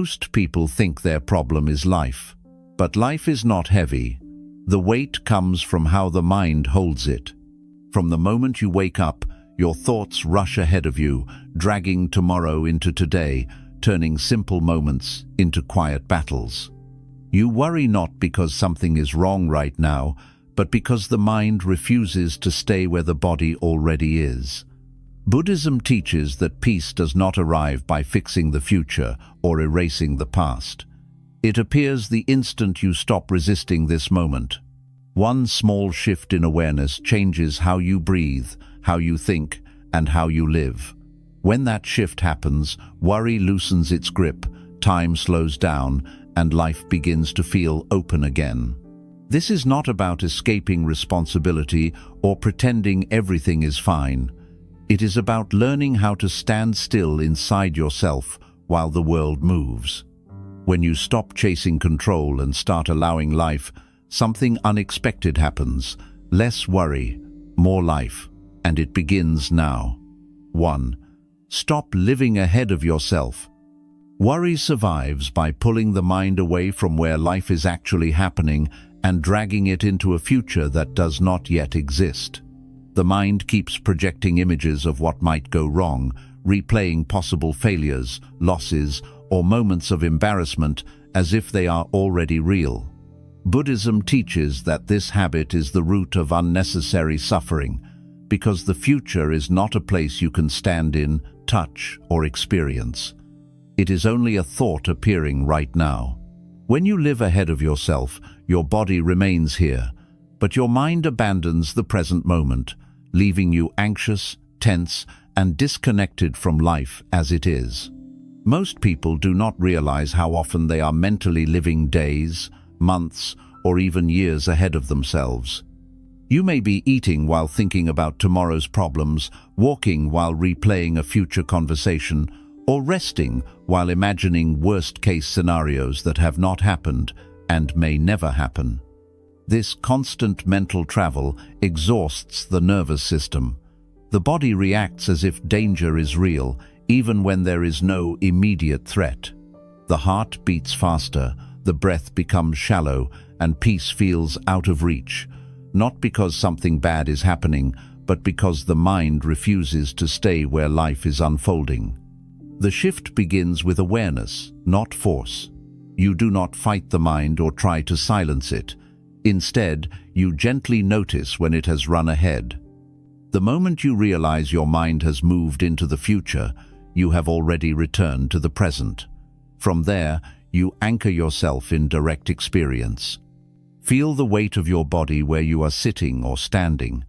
Most people think their problem is life, but life is not heavy. The weight comes from how the mind holds it. From the moment you wake up, your thoughts rush ahead of you, dragging tomorrow into today, turning simple moments into quiet battles. You worry not because something is wrong right now, but because the mind refuses to stay where the body already is. Buddhism teaches that peace does not arrive by fixing the future or erasing the past. It appears the instant you stop resisting this moment. One small shift in awareness changes how you breathe, how you think, and how you live. When that shift happens, worry loosens its grip, time slows down, and life begins to feel open again. This is not about escaping responsibility or pretending everything is fine. It is about learning how to stand still inside yourself while the world moves. When you stop chasing control and start allowing life, something unexpected happens. Less worry, more life, and it begins now. 1. Stop living ahead of yourself. Worry survives by pulling the mind away from where life is actually happening and dragging it into a future that does not yet exist. The mind keeps projecting images of what might go wrong, replaying possible failures, losses, or moments of embarrassment as if they are already real. Buddhism teaches that this habit is the root of unnecessary suffering, because the future is not a place you can stand in, touch, or experience. It is only a thought appearing right now. When you live ahead of yourself, your body remains here, but your mind abandons the present moment, leaving you anxious, tense, and disconnected from life as it is. Most people do not realize how often they are mentally living days, months, or even years ahead of themselves. You may be eating while thinking about tomorrow's problems, walking while replaying a future conversation, or resting while imagining worst-case scenarios that have not happened and may never happen. This constant mental travel exhausts the nervous system. The body reacts as if danger is real, even when there is no immediate threat. The heart beats faster, the breath becomes shallow, and peace feels out of reach, not because something bad is happening, but because the mind refuses to stay where life is unfolding. The shift begins with awareness, not force. You do not fight the mind or try to silence it. Instead, you gently notice when it has run ahead. The moment you realize your mind has moved into the future, you have already returned to the present. From there, you anchor yourself in direct experience. Feel the weight of your body where you are sitting or standing.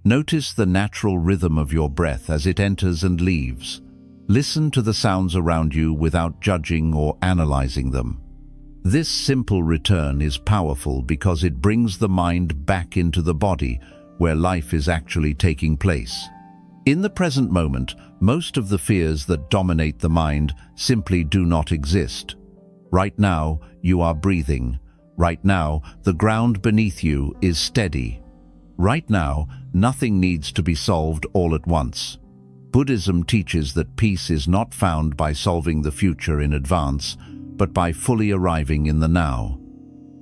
Notice the natural rhythm of your breath as it enters and leaves. Listen to the sounds around you without judging or analyzing them. This simple return is powerful because it brings the mind back into the body, where life is actually taking place. In the present moment, most of the fears that dominate the mind simply do not exist. Right now, you are breathing. Right now, the ground beneath you is steady. Right now, nothing needs to be solved all at once. Buddhism teaches that peace is not found by solving the future in advance, but by fully arriving in the now.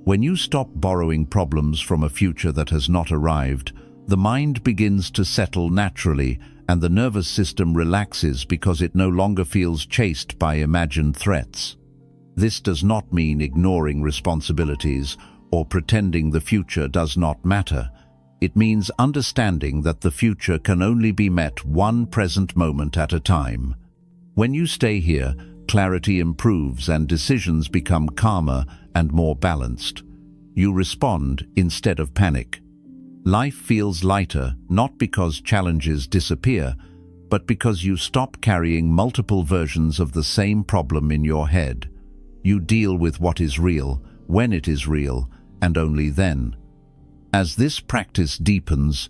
When you stop borrowing problems from a future that has not arrived, the mind begins to settle naturally, and the nervous system relaxes because it no longer feels chased by imagined threats. This does not mean ignoring responsibilities or pretending the future does not matter. It means understanding that the future can only be met one present moment at a time. When you stay here, clarity improves and decisions become calmer and more balanced. You respond instead of panic. Life feels lighter, not because challenges disappear, but because you stop carrying multiple versions of the same problem in your head. You deal with what is real, when it is real, and only then. As this practice deepens,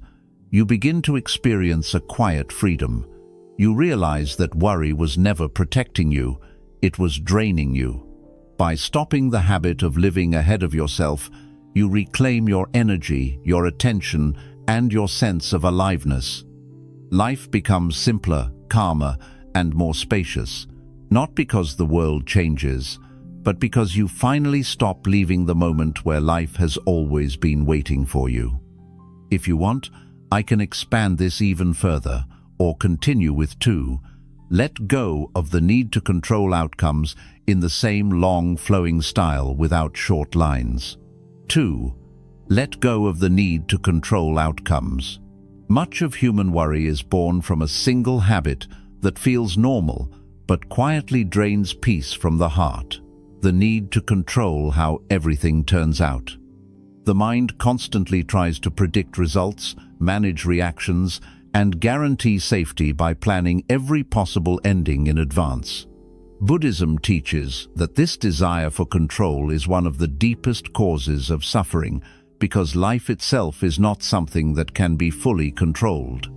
you begin to experience a quiet freedom. You realize that worry was never protecting you, it was draining you. By stopping the habit of living ahead of yourself, you reclaim your energy, your attention, and your sense of aliveness. Life becomes simpler, calmer, and more spacious. Not because the world changes, but because you finally stop leaving the moment where life has always been waiting for you. If you want, I can expand this even further, or continue with 2. Let go of the need to control outcomes in the same long, flowing style without short lines. 2. Let go of the need to control outcomes. Much of human worry is born from a single habit that feels normal, but quietly drains peace from the heart: the need to control how everything turns out. The mind constantly tries to predict results, manage reactions, and guarantee safety by planning every possible ending in advance. Buddhism teaches that this desire for control is one of the deepest causes of suffering, because life itself is not something that can be fully controlled.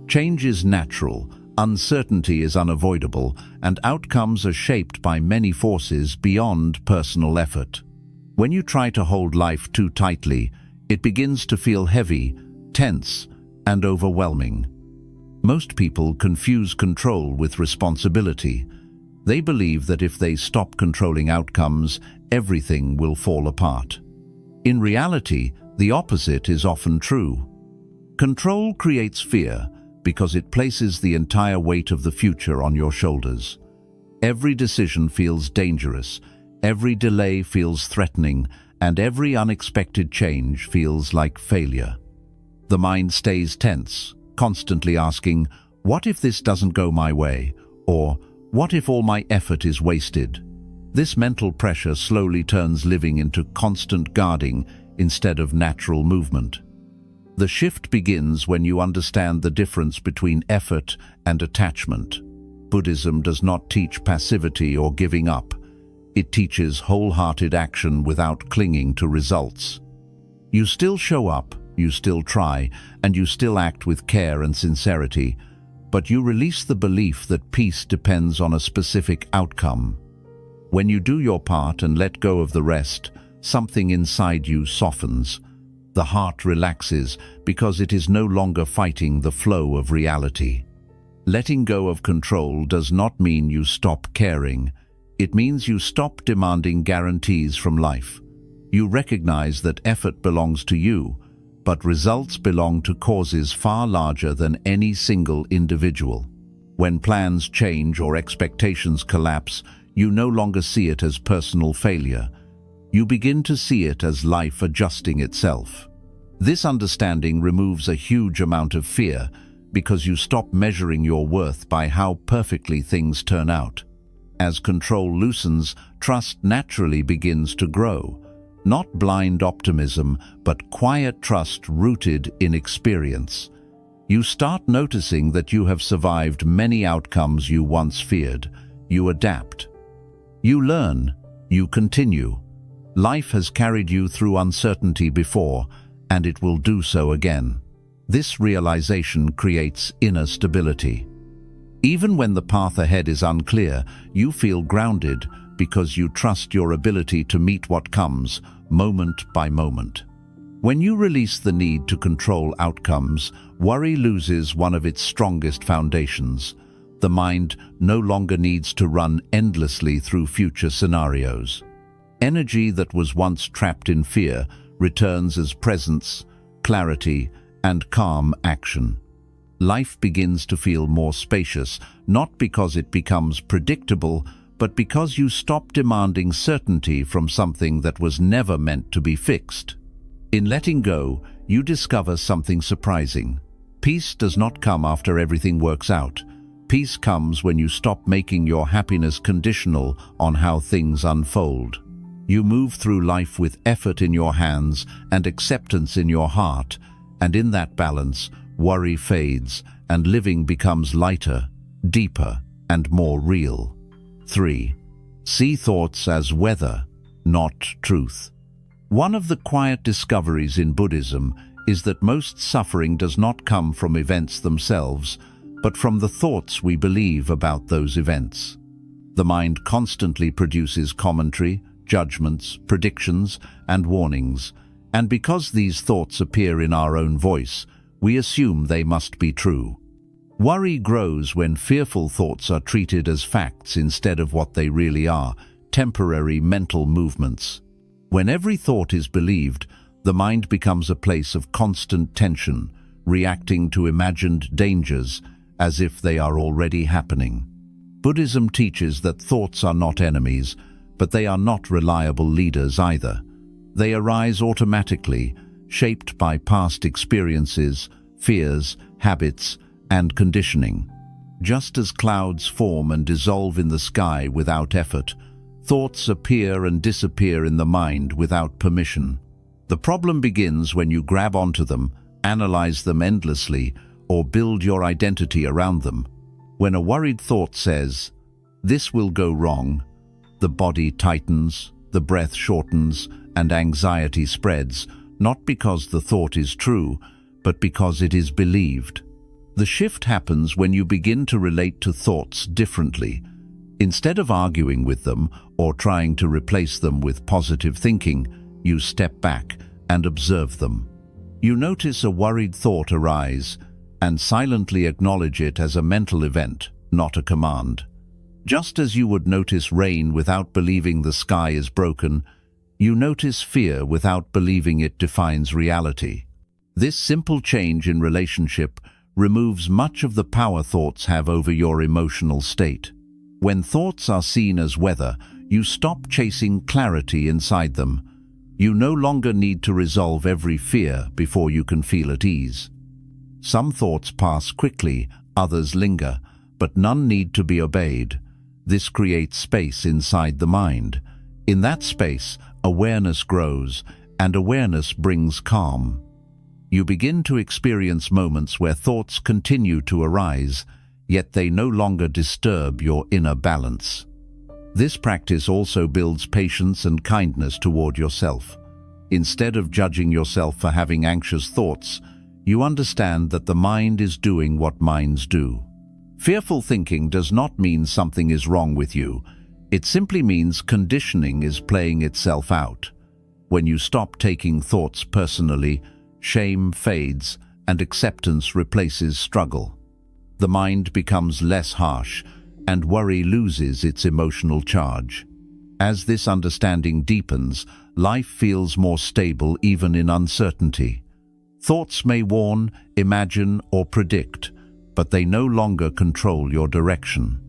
Change is natural, uncertainty is unavoidable, and outcomes are shaped by many forces beyond personal effort. When you try to hold life too tightly, it begins to feel heavy, tense, and overwhelming. Most people confuse control with responsibility. They believe that if they stop controlling outcomes, everything will fall apart. In reality, the opposite is often true. Control creates fear because it places the entire weight of the future on your shoulders. Every decision feels dangerous, every delay feels threatening, and every unexpected change feels like failure. The mind stays tense, constantly asking, "What if this doesn't go my way?" Or, "What if all my effort is wasted?" This mental pressure slowly turns living into constant guarding instead of natural movement. The shift begins when you understand the difference between effort and attachment. Buddhism does not teach passivity or giving up. It teaches wholehearted action without clinging to results. You still show up, you still try, and you still act with care and sincerity, but you release the belief that peace depends on a specific outcome. When you do your part and let go of the rest, something inside you softens. The heart relaxes because it is no longer fighting the flow of reality. Letting go of control does not mean you stop caring. It means you stop demanding guarantees from life. You recognize that effort belongs to you, but results belong to causes far larger than any single individual. When plans change or expectations collapse, you no longer see it as personal failure. You begin to see it as life adjusting itself. This understanding removes a huge amount of fear because you stop measuring your worth by how perfectly things turn out. As control loosens, trust naturally begins to grow. Not blind optimism, but quiet trust rooted in experience. You start noticing that you have survived many outcomes you once feared. You adapt. You learn. You continue. Life has carried you through uncertainty before, and it will do so again. This realization creates inner stability. Even when the path ahead is unclear, you feel grounded because you trust your ability to meet what comes, moment by moment. When you release the need to control outcomes, worry loses one of its strongest foundations. The mind no longer needs to run endlessly through future scenarios. Energy that was once trapped in fear returns as presence, clarity, and calm action. Life begins to feel more spacious, not because it becomes predictable, but because you stop demanding certainty from something that was never meant to be fixed. In letting go, you discover something surprising. Peace does not come after everything works out. Peace comes when you stop making your happiness conditional on how things unfold. You move through life with effort in your hands and acceptance in your heart, and in that balance, worry fades and living becomes lighter, deeper, and more real. 3. See thoughts as weather, not truth. One of the quiet discoveries in Buddhism is that most suffering does not come from events themselves, but from the thoughts we believe about those events. The mind constantly produces commentary, judgments, predictions, and warnings, and because these thoughts appear in our own voice, we assume they must be true. Worry grows when fearful thoughts are treated as facts instead of what they really are, temporary mental movements. When every thought is believed, the mind becomes a place of constant tension, reacting to imagined dangers as if they are already happening. Buddhism teaches that thoughts are not enemies, but they are not reliable leaders either. They arise automatically, shaped by past experiences, fears, habits, and conditioning. Just as clouds form and dissolve in the sky without effort, thoughts appear and disappear in the mind without permission. The problem begins when you grab onto them, analyze them endlessly, or build your identity around them. When a worried thought says, "This will go wrong," the body tightens, the breath shortens, and anxiety spreads, not because the thought is true, but because it is believed. The shift happens when you begin to relate to thoughts differently. Instead of arguing with them or trying to replace them with positive thinking, you step back and observe them. You notice a worried thought arise and silently acknowledge it as a mental event, not a command. Just as you would notice rain without believing the sky is broken, you notice fear without believing it defines reality. This simple change in relationship removes much of the power thoughts have over your emotional state. When thoughts are seen as weather, you stop chasing clarity inside them. You no longer need to resolve every fear before you can feel at ease. Some thoughts pass quickly, others linger, but none need to be obeyed. This creates space inside the mind. In that space, awareness grows, and awareness brings calm. You begin to experience moments where thoughts continue to arise, yet they no longer disturb your inner balance. This practice also builds patience and kindness toward yourself. Instead of judging yourself for having anxious thoughts, you understand that the mind is doing what minds do. Fearful thinking does not mean something is wrong with you. It simply means conditioning is playing itself out. When you stop taking thoughts personally, shame fades and acceptance replaces struggle. The mind becomes less harsh and worry loses its emotional charge. As this understanding deepens, life feels more stable even in uncertainty. Thoughts may warn, imagine, or predict, but they no longer control your direction.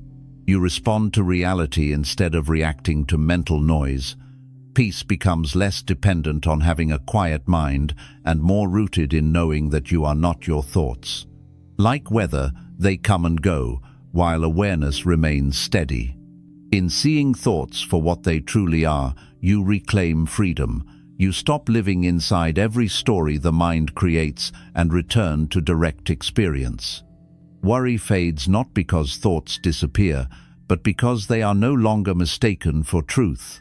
You respond to reality instead of reacting to mental noise. Peace becomes less dependent on having a quiet mind and more rooted in knowing that you are not your thoughts. Like weather, they come and go, while awareness remains steady. In seeing thoughts for what they truly are, you reclaim freedom. You stop living inside every story the mind creates and return to direct experience. Worry fades not because thoughts disappear, but because they are no longer mistaken for truth.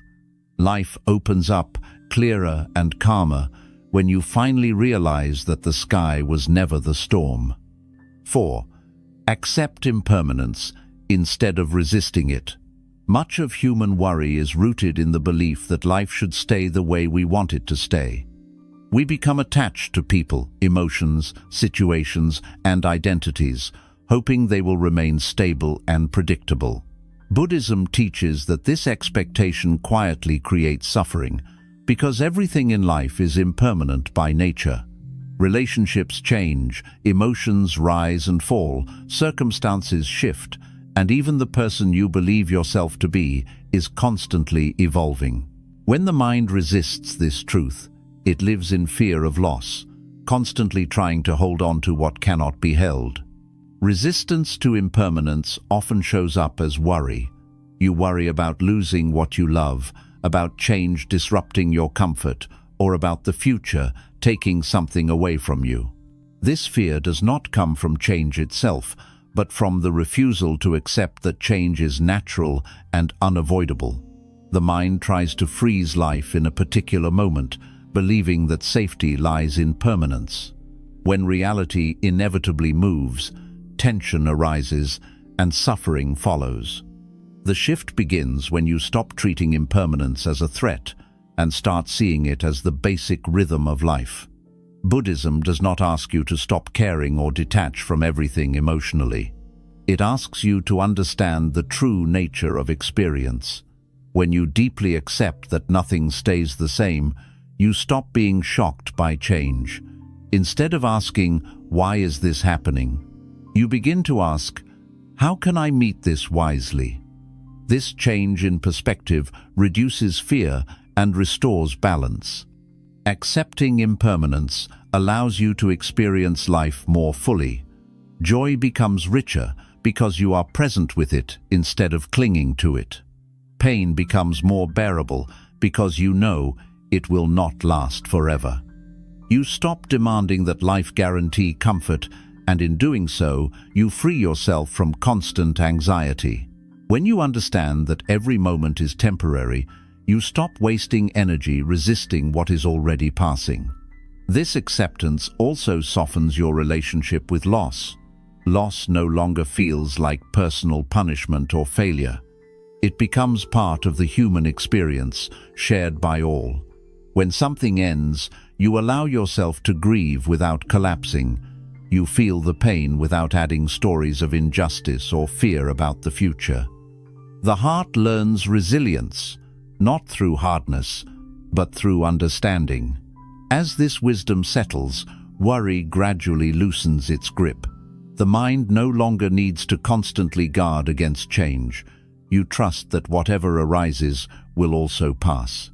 Life opens up, clearer and calmer, when you finally realize that the sky was never the storm. 4. Accept impermanence instead of resisting it. Much of human worry is rooted in the belief that life should stay the way we want it to stay. We become attached to people, emotions, situations, and identities, hoping they will remain stable and predictable. Buddhism teaches that this expectation quietly creates suffering, because everything in life is impermanent by nature. Relationships change, emotions rise and fall, circumstances shift, and even the person you believe yourself to be is constantly evolving. When the mind resists this truth, it lives in fear of loss, constantly trying to hold on to what cannot be held. Resistance to impermanence often shows up as worry. You worry about losing what you love, about change disrupting your comfort, or about the future taking something away from you. This fear does not come from change itself, but from the refusal to accept that change is natural and unavoidable. The mind tries to freeze life in a particular moment, believing that safety lies in permanence. When reality inevitably moves, tension arises and suffering follows. The shift begins when you stop treating impermanence as a threat and start seeing it as the basic rhythm of life. Buddhism does not ask you to stop caring or detach from everything emotionally. It asks you to understand the true nature of experience. When you deeply accept that nothing stays the same, you stop being shocked by change. Instead of asking, "Why is this happening?" you begin to ask, "How can I meet this wisely?" This change in perspective reduces fear and restores balance. Accepting impermanence allows you to experience life more fully. Joy becomes richer because you are present with it instead of clinging to it. Pain becomes more bearable because you know it will not last forever. You stop demanding that life guarantee comfort, and in doing so, you free yourself from constant anxiety. When you understand that every moment is temporary, you stop wasting energy resisting what is already passing. This acceptance also softens your relationship with loss. Loss no longer feels like personal punishment or failure. It becomes part of the human experience, shared by all. When something ends, you allow yourself to grieve without collapsing. You feel the pain without adding stories of injustice or fear about the future. The heart learns resilience, not through hardness, but through understanding. As this wisdom settles, worry gradually loosens its grip. The mind no longer needs to constantly guard against change. You trust that whatever arises will also pass.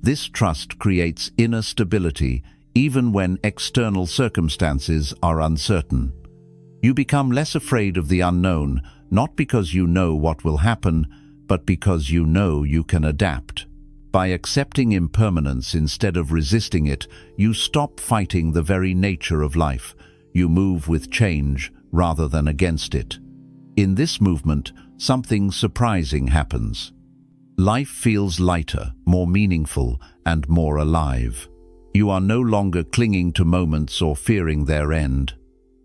This trust creates inner stability even when external circumstances are uncertain. You become less afraid of the unknown, not because you know what will happen, but because you know you can adapt. By accepting impermanence instead of resisting it, you stop fighting the very nature of life. You move with change rather than against it. In this movement, something surprising happens. Life feels lighter, more meaningful, and more alive. You are no longer clinging to moments or fearing their end.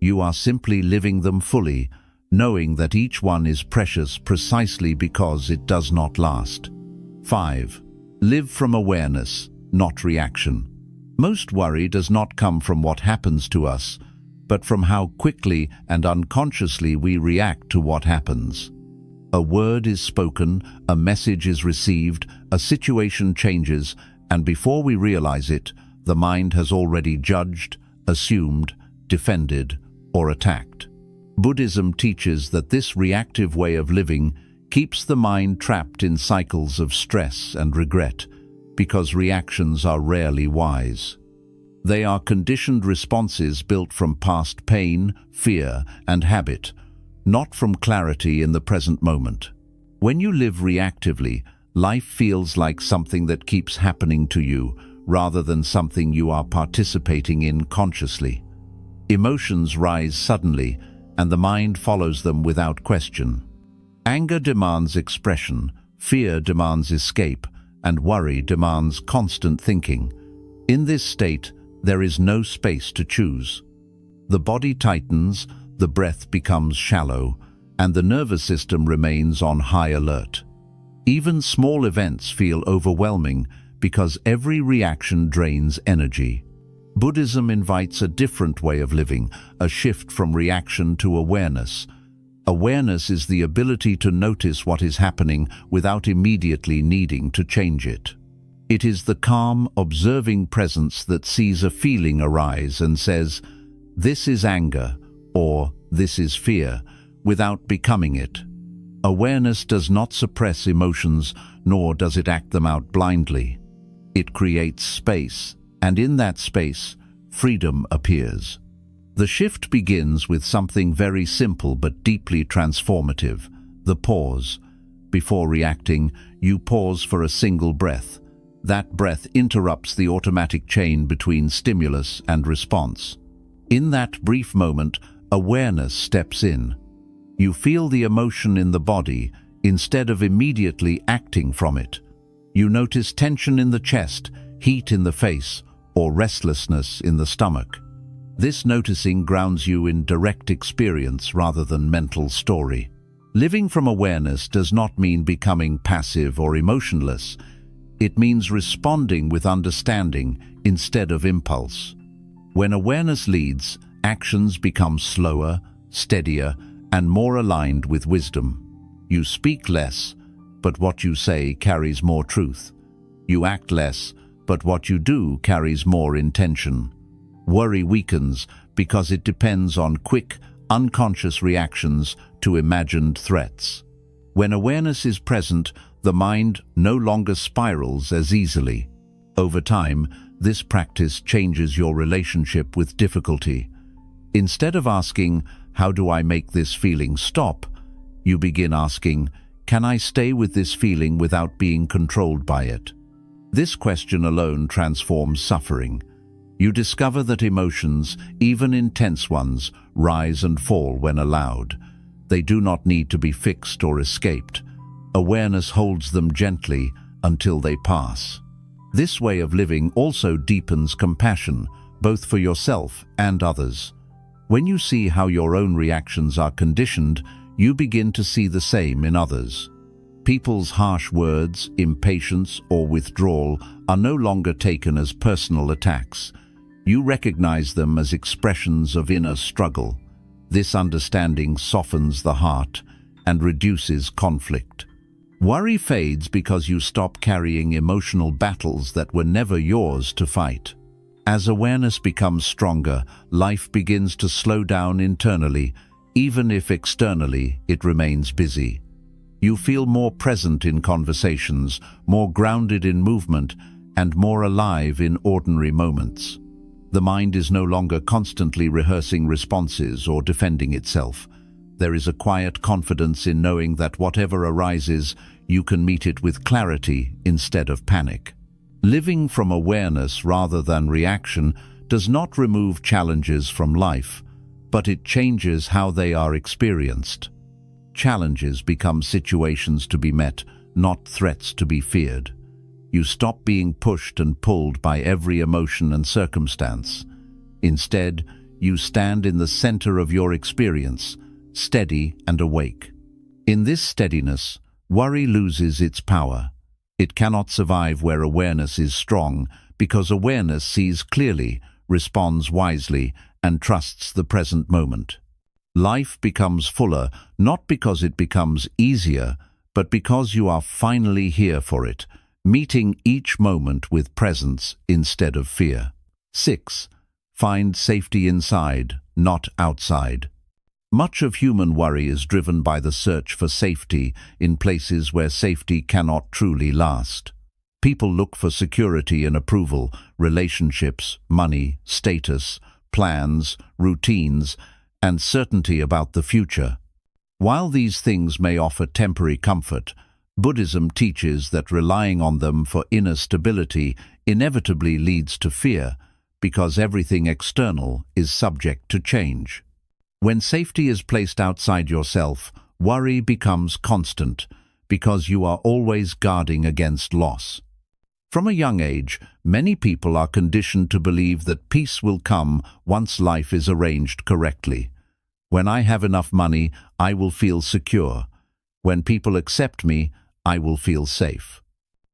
You are simply living them fully, knowing that each one is precious precisely because it does not last. 5. Live from awareness, not reaction. Most worry does not come from what happens to us, but from how quickly and unconsciously we react to what happens. A word is spoken, a message is received, a situation changes, and before we realize it, the mind has already judged, assumed, defended, or attacked. Buddhism teaches that this reactive way of living keeps the mind trapped in cycles of stress and regret, because reactions are rarely wise. They are conditioned responses built from past pain, fear, and habit, not from clarity in the present moment. When you live reactively, life feels like something that keeps happening to you, rather than something you are participating in consciously. Emotions rise suddenly, and the mind follows them without question. Anger demands expression, fear demands escape, and worry demands constant thinking. In this state, there is no space to choose. The body tightens, the breath becomes shallow, and the nervous system remains on high alert. Even small events feel overwhelming because every reaction drains energy. Buddhism invites a different way of living, a shift from reaction to awareness. Awareness is the ability to notice what is happening without immediately needing to change it. It is the calm, observing presence that sees a feeling arise and says, "This is anger," or "This is fear," without becoming it. Awareness does not suppress emotions, nor does it act them out blindly. It creates space, and in that space, freedom appears. The shift begins with something very simple but deeply transformative: the pause. Before reacting, you pause for a single breath. That breath interrupts the automatic chain between stimulus and response. In that brief moment, awareness steps in. You feel the emotion in the body instead of immediately acting from it. You notice tension in the chest, heat in the face, or restlessness in the stomach. This noticing grounds you in direct experience rather than mental story. Living from awareness does not mean becoming passive or emotionless. It means responding with understanding instead of impulse. When awareness leads, actions become slower, steadier, and more aligned with wisdom. You speak less, but what you say carries more truth. You act less, but what you do carries more intention. Worry weakens because it depends on quick, unconscious reactions to imagined threats. When awareness is present, the mind no longer spirals as easily. Over time, this practice changes your relationship with difficulty. Instead of asking, "How do I make this feeling stop?" you begin asking, "Can I stay with this feeling without being controlled by it?" This question alone transforms suffering. You discover that emotions, even intense ones, rise and fall when allowed. They do not need to be fixed or escaped. Awareness holds them gently until they pass. This way of living also deepens compassion, both for yourself and others. When you see how your own reactions are conditioned, you begin to see the same in others. People's harsh words, impatience, or withdrawal are no longer taken as personal attacks. You recognize them as expressions of inner struggle. This understanding softens the heart and reduces conflict. Worry fades because you stop carrying emotional battles that were never yours to fight. As awareness becomes stronger, life begins to slow down internally, even if externally it remains busy. You feel more present in conversations, more grounded in movement, and more alive in ordinary moments. The mind is no longer constantly rehearsing responses or defending itself. There is a quiet confidence in knowing that whatever arises, you can meet it with clarity instead of panic. Living from awareness rather than reaction does not remove challenges from life, but it changes how they are experienced. Challenges become situations to be met, not threats to be feared. You stop being pushed and pulled by every emotion and circumstance. Instead, you stand in the center of your experience, steady and awake. In this steadiness, worry loses its power. It cannot survive where awareness is strong, because awareness sees clearly, responds wisely, and trusts the present moment. Life becomes fuller, not because it becomes easier, but because you are finally here for it, meeting each moment with presence instead of fear. 6. Find safety inside, not outside. Much of human worry is driven by the search for safety in places where safety cannot truly last. People look for security and approval, relationships, money, status, plans, routines, and certainty about the future. While these things may offer temporary comfort, Buddhism teaches that relying on them for inner stability inevitably leads to fear, because everything external is subject to change. When safety is placed outside yourself, worry becomes constant, because you are always guarding against loss. From a young age, many people are conditioned to believe that peace will come once life is arranged correctly. When I have enough money, I will feel secure. When people accept me, I will feel safe.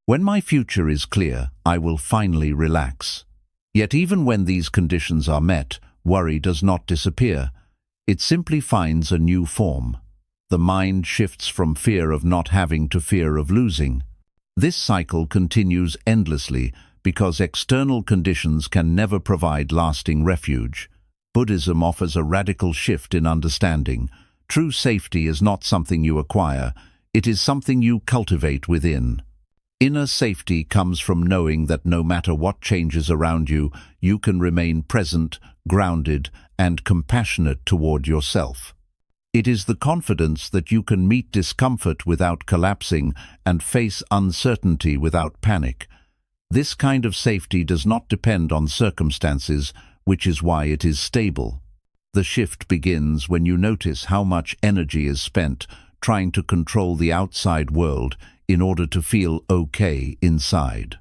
When my future is clear, I will finally relax. Yet even when these conditions are met, worry does not disappear. It simply finds a new form. The mind shifts from fear of not having to fear of losing. This cycle continues endlessly because external conditions can never provide lasting refuge. Buddhism offers a radical shift in understanding. True safety is not something you acquire, it is something you cultivate within. Inner safety comes from knowing that no matter what changes around you, you can remain present, grounded, and compassionate toward yourself. It is the confidence that you can meet discomfort without collapsing and face uncertainty without panic. This kind of safety does not depend on circumstances, which is why it is stable. The shift begins when you notice how much energy is spent trying to control the outside world in order to feel okay inside.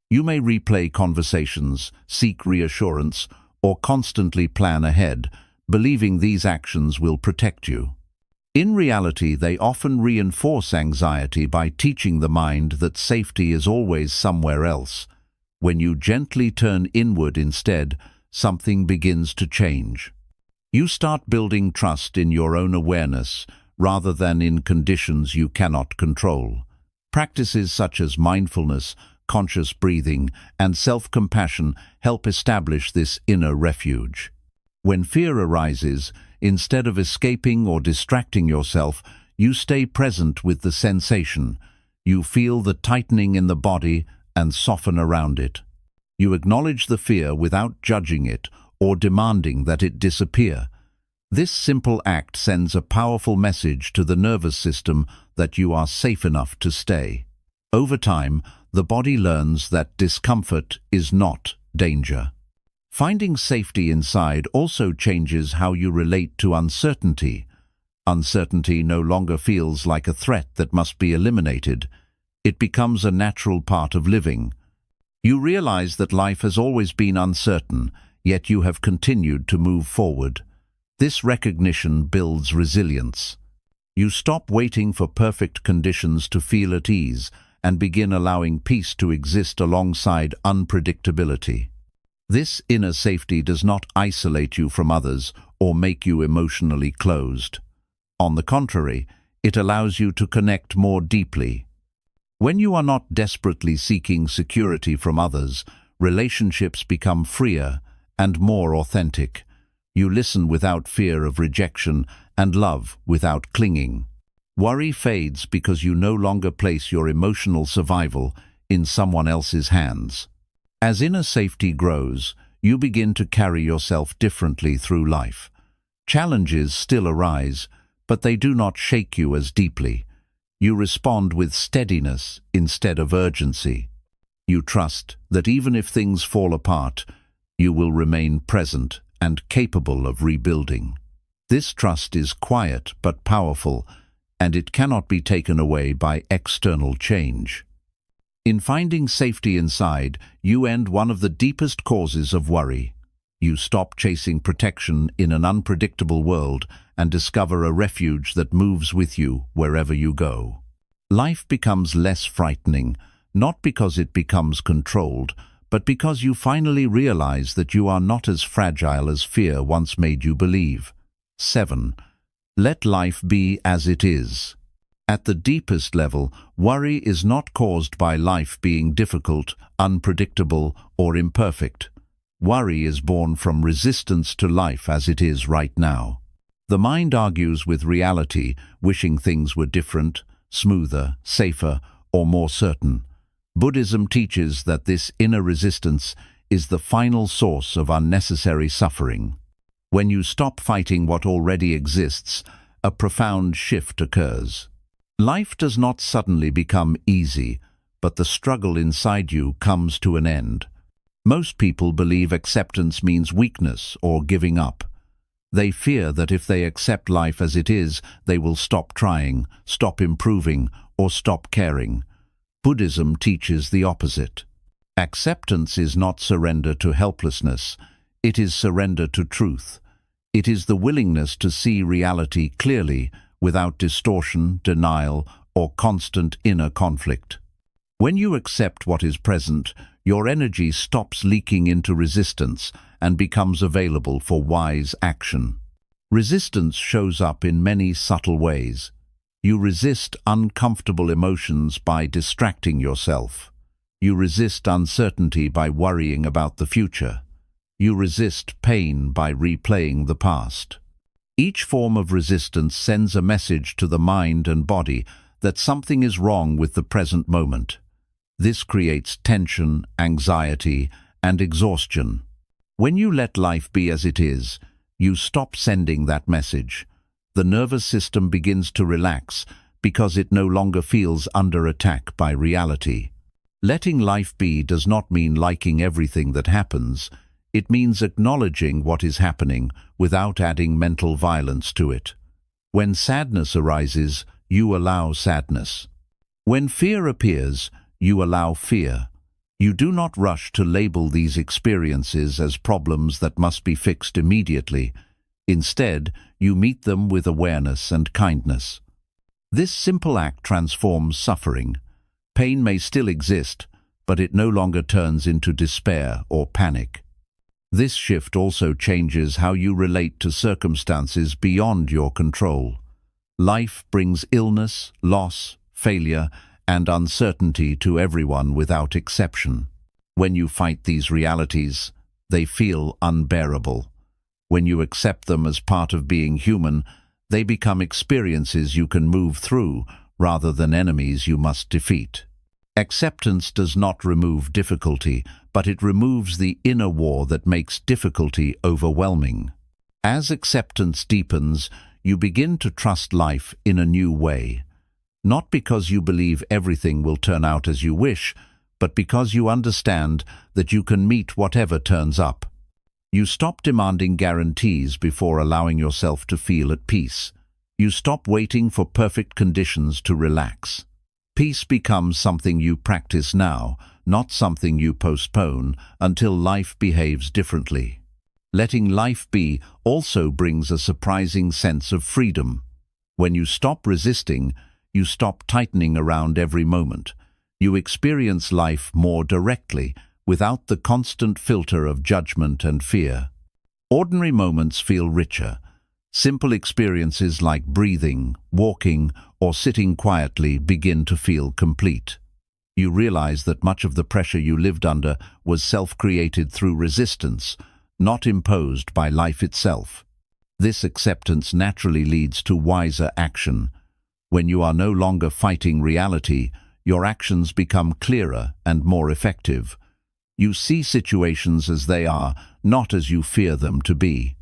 You may replay conversations, seek reassurance, or constantly plan ahead, believing these actions will protect you. In reality, they often reinforce anxiety by teaching the mind that safety is always somewhere else. When you gently turn inward instead, something begins to change. You start building trust in your own awareness rather than in conditions you cannot control. Practices such as mindfulness, conscious breathing, and self-compassion help establish this inner refuge. When fear arises, instead of escaping or distracting yourself, you stay present with the sensation. You feel the tightening in the body and soften around it. You acknowledge the fear without judging it or demanding that it disappear. This simple act sends a powerful message to the nervous system that you are safe enough to stay. Over time, the body learns that discomfort is not danger. Finding safety inside also changes how you relate to uncertainty. Uncertainty no longer feels like a threat that must be eliminated. It becomes a natural part of living. You realize that life has always been uncertain, yet you have continued to move forward. This recognition builds resilience. You stop waiting for perfect conditions to feel at ease and begin allowing peace to exist alongside unpredictability. This inner safety does not isolate you from others or make you emotionally closed. On the contrary, it allows you to connect more deeply. When you are not desperately seeking security from others, relationships become freer and more authentic. You listen without fear of rejection and love without clinging. Worry fades because you no longer place your emotional survival in someone else's hands. As inner safety grows, you begin to carry yourself differently through life. Challenges still arise, but they do not shake you as deeply. You respond with steadiness instead of urgency. You trust that even if things fall apart, you will remain present and capable of rebuilding. This trust is quiet but powerful, and it cannot be taken away by external change. In finding safety inside, you end one of the deepest causes of worry. You stop chasing protection in an unpredictable world and discover a refuge that moves with you wherever you go. Life becomes less frightening, not because it becomes controlled, but because you finally realize that you are not as fragile as fear once made you believe. 7. Let life be as it is. At the deepest level, worry is not caused by life being difficult, unpredictable, or imperfect. Worry is born from resistance to life as it is right now. The mind argues with reality, wishing things were different, smoother, safer, or more certain. Buddhism teaches that this inner resistance is the final source of unnecessary suffering. When you stop fighting what already exists, a profound shift occurs. Life does not suddenly become easy, but the struggle inside you comes to an end. Most people believe acceptance means weakness or giving up. They fear that if they accept life as it is, they will stop trying, stop improving, or stop caring. Buddhism teaches the opposite. Acceptance is not surrender to helplessness, it is surrender to truth. It is the willingness to see reality clearly, without distortion, denial, or constant inner conflict. When you accept what is present, your energy stops leaking into resistance and becomes available for wise action. Resistance shows up in many subtle ways. You resist uncomfortable emotions by distracting yourself. You resist uncertainty by worrying about the future. You resist pain by replaying the past. Each form of resistance sends a message to the mind and body that something is wrong with the present moment. This creates tension, anxiety, and exhaustion. When you let life be as it is, you stop sending that message. The nervous system begins to relax because it no longer feels under attack by reality. Letting life be does not mean liking everything that happens. It means acknowledging what is happening without adding mental violence to it. When sadness arises, you allow sadness. When fear appears, you allow fear. You do not rush to label these experiences as problems that must be fixed immediately. Instead, you meet them with awareness and kindness. This simple act transforms suffering. Pain may still exist, but it no longer turns into despair or panic. This shift also changes how you relate to circumstances beyond your control. Life brings illness, loss, failure, and uncertainty to everyone without exception. When you fight these realities, they feel unbearable. When you accept them as part of being human, they become experiences you can move through rather than enemies you must defeat. Acceptance does not remove difficulty, but it removes the inner war that makes difficulty overwhelming. As acceptance deepens, you begin to trust life in a new way. Not because you believe everything will turn out as you wish, but because you understand that you can meet whatever turns up. You stop demanding guarantees before allowing yourself to feel at peace. You stop waiting for perfect conditions to relax. Peace becomes something you practice now, not something you postpone until life behaves differently. Letting life be also brings a surprising sense of freedom. When you stop resisting, you stop tightening around every moment. You experience life more directly, without the constant filter of judgment and fear. Ordinary moments feel richer. Simple experiences like breathing, walking, or sitting quietly begin to feel complete. You realize that much of the pressure you lived under was self-created through resistance, not imposed by life itself. This acceptance naturally leads to wiser action. When you are no longer fighting reality, your actions become clearer and more effective. You see situations as they are, not as you fear them to be.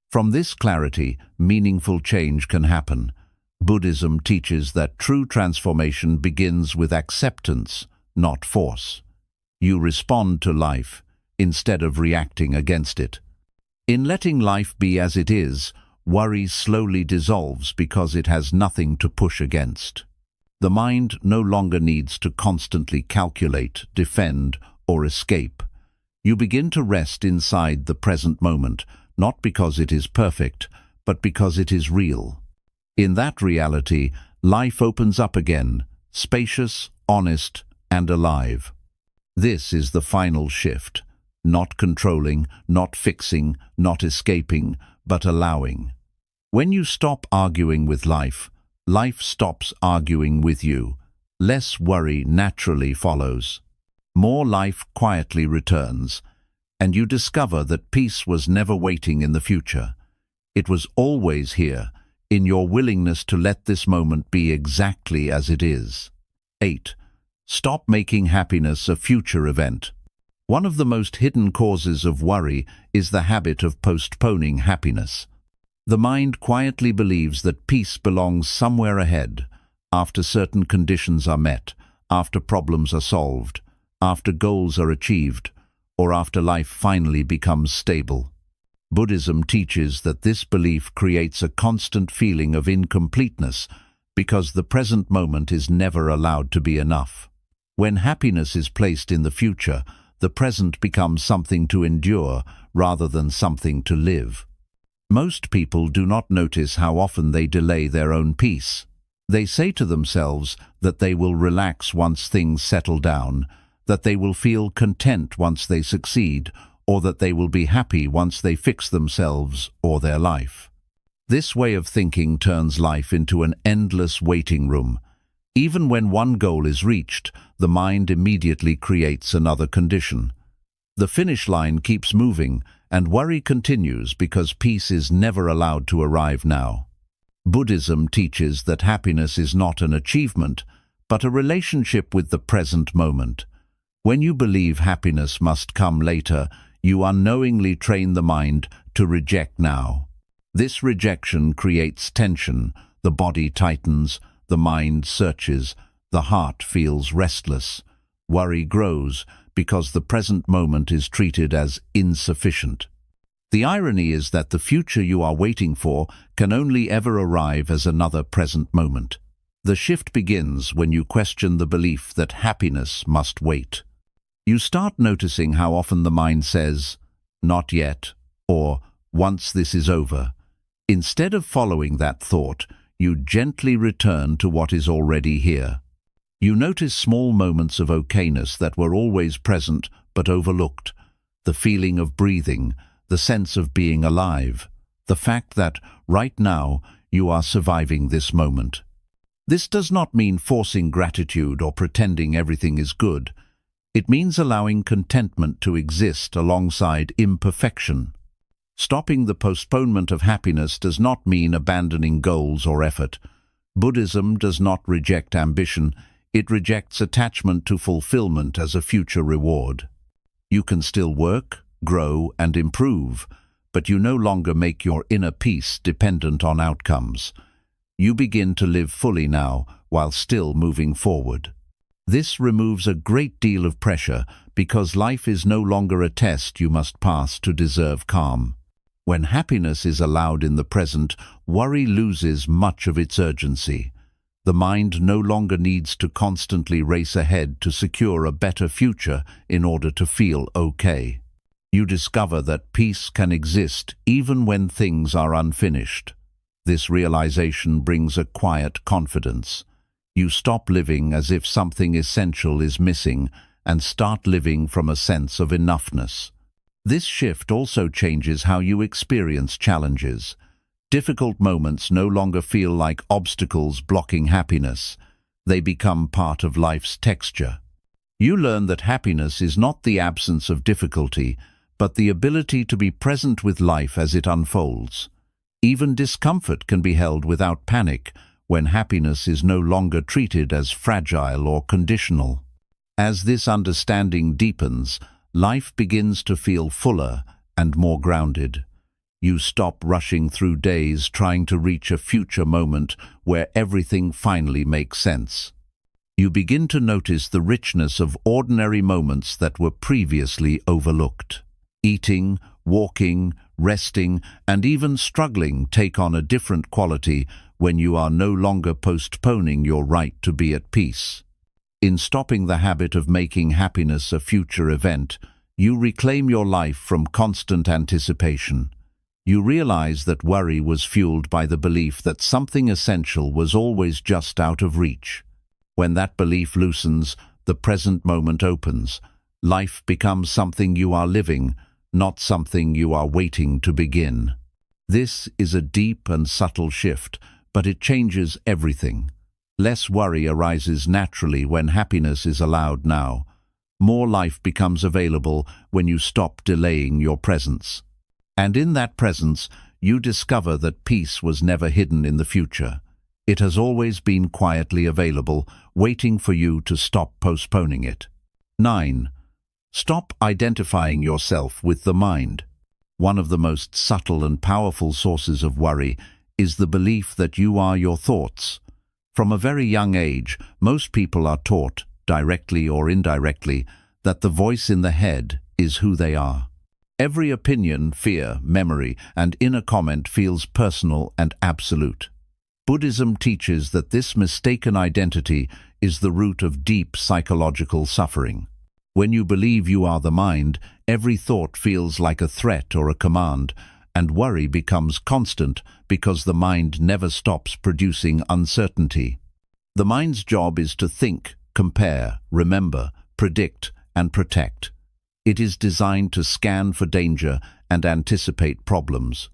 From this clarity, meaningful change can happen. Buddhism teaches that true transformation begins with acceptance, not force. You respond to life, instead of reacting against it. In letting life be as it is, worry slowly dissolves because it has nothing to push against. The mind no longer needs to constantly calculate, defend, or escape. You begin to rest inside the present moment, not because it is perfect, but because it is real. In that reality, life opens up again, spacious, honest, and alive. This is the final shift. Not controlling, not fixing, not escaping, but allowing. When you stop arguing with life, life stops arguing with you. Less worry naturally follows. More life quietly returns, and you discover that peace was never waiting in the future. It was always here, in your willingness to let this moment be exactly as it is. 8. Stop making happiness a future event. One of the most hidden causes of worry is the habit of postponing happiness. The mind quietly believes that peace belongs somewhere ahead, after certain conditions are met, after problems are solved, after goals are achieved, or after life finally becomes stable. Buddhism teaches that this belief creates a constant feeling of incompleteness because the present moment is never allowed to be enough. When happiness is placed in the future, the present becomes something to endure rather than something to live. Most people do not notice how often they delay their own peace. They say to themselves that they will relax once things settle down, that they will feel content once they succeed, or that they will be happy once they fix themselves or their life. This way of thinking turns life into an endless waiting room. Even when one goal is reached, the mind immediately creates another condition. The finish line keeps moving, and worry continues because peace is never allowed to arrive now. Buddhism teaches that happiness is not an achievement, but a relationship with the present moment. When you believe happiness must come later, you unknowingly train the mind to reject now. This rejection creates tension, the body tightens, the mind searches, the heart feels restless. Worry grows because the present moment is treated as insufficient. The irony is that the future you are waiting for can only ever arrive as another present moment. The shift begins when you question the belief that happiness must wait. You start noticing how often the mind says, "Not yet," or "Once this is over." Instead of following that thought, you gently return to what is already here. You notice small moments of okayness that were always present but overlooked. The feeling of breathing, the sense of being alive, the fact that, right now, you are surviving this moment. This does not mean forcing gratitude or pretending everything is good. It means allowing contentment to exist alongside imperfection. Stopping the postponement of happiness does not mean abandoning goals or effort. Buddhism does not reject ambition, it rejects attachment to fulfillment as a future reward. You can still work, grow, and improve, but you no longer make your inner peace dependent on outcomes. You begin to live fully now, while still moving forward. This removes a great deal of pressure, because life is no longer a test you must pass to deserve calm. When happiness is allowed in the present, worry loses much of its urgency. The mind no longer needs to constantly race ahead to secure a better future in order to feel okay. You discover that peace can exist even when things are unfinished. This realization brings a quiet confidence. You stop living as if something essential is missing and start living from a sense of enoughness. This shift also changes how you experience challenges. Difficult moments no longer feel like obstacles blocking happiness. They become part of life's texture. You learn that happiness is not the absence of difficulty, but the ability to be present with life as it unfolds. Even discomfort can be held without panic when happiness is no longer treated as fragile or conditional. As this understanding deepens, life begins to feel fuller and more grounded. You stop rushing through days trying to reach a future moment where everything finally makes sense. You begin to notice the richness of ordinary moments that were previously overlooked. Eating, walking, resting, and even struggling take on a different quality when you are no longer postponing your right to be at peace. In stopping the habit of making happiness a future event, you reclaim your life from constant anticipation. You realize that worry was fueled by the belief that something essential was always just out of reach. When that belief loosens, the present moment opens. Life becomes something you are living, not something you are waiting to begin. This is a deep and subtle shift, but it changes everything. Less worry arises naturally when happiness is allowed now. More life becomes available when you stop delaying your presence. And in that presence, you discover that peace was never hidden in the future. It has always been quietly available, waiting for you to stop postponing it. 9. Stop identifying yourself with the mind. One of the most subtle and powerful sources of worry is the belief that you are your thoughts. From a very young age, most people are taught, directly or indirectly, that the voice in the head is who they are. Every opinion, fear, memory, and inner comment feels personal and absolute. Buddhism teaches that this mistaken identity is the root of deep psychological suffering. When you believe you are the mind, every thought feels like a threat or a command, and worry becomes constant because the mind never stops producing uncertainty. The mind's job is to think, compare, remember, predict, and protect. It is designed to scan for danger and anticipate problems.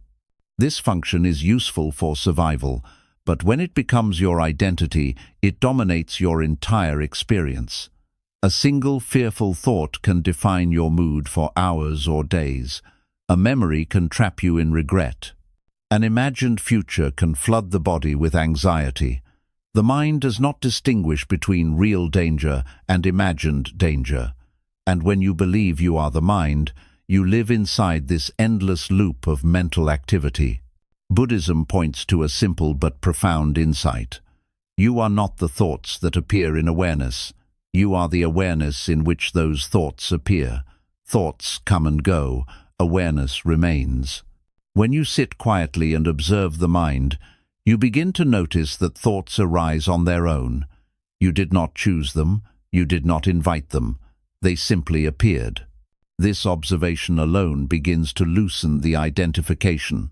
This function is useful for survival, but when it becomes your identity, it dominates your entire experience. A single fearful thought can define your mood for hours or days. A memory can trap you in regret. An imagined future can flood the body with anxiety. The mind does not distinguish between real danger and imagined danger. And when you believe you are the mind, you live inside this endless loop of mental activity. Buddhism points to a simple but profound insight. You are not the thoughts that appear in awareness. You are the awareness in which those thoughts appear. Thoughts come and go. Awareness remains. When you sit quietly and observe the mind, you begin to notice that thoughts arise on their own. You did not choose them. You did not invite them. They simply appeared. This observation alone begins to loosen the identification.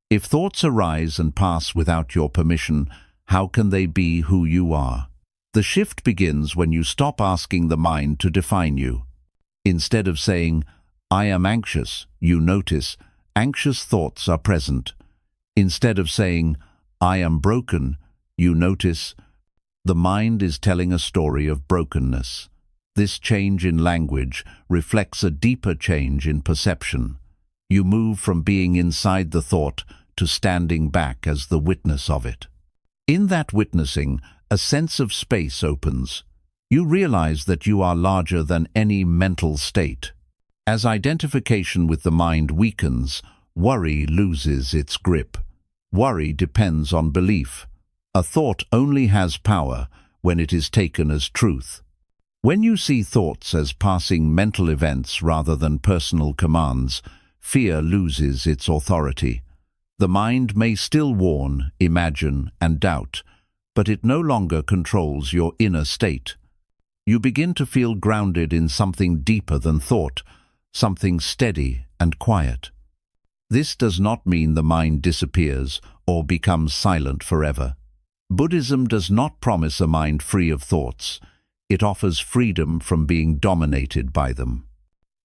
If thoughts arise and pass without your permission, how can they be who you are? The shift begins when you stop asking the mind to define you. Instead of saying, I am anxious, you notice anxious thoughts are present. Instead of saying, I am broken, you notice the mind is telling a story of brokenness. This change in language reflects a deeper change in perception. You move from being inside the thought to standing back as the witness of it. In that witnessing, a sense of space opens. You realize that you are larger than any mental state. As identification with the mind weakens, worry loses its grip. Worry depends on belief. A thought only has power when it is taken as truth. When you see thoughts as passing mental events rather than personal commands, fear loses its authority. The mind may still warn, imagine, and doubt, but it no longer controls your inner state. You begin to feel grounded in something deeper than thought, something steady and quiet. This does not mean the mind disappears or becomes silent forever. Buddhism does not promise a mind free of thoughts. It offers freedom from being dominated by them.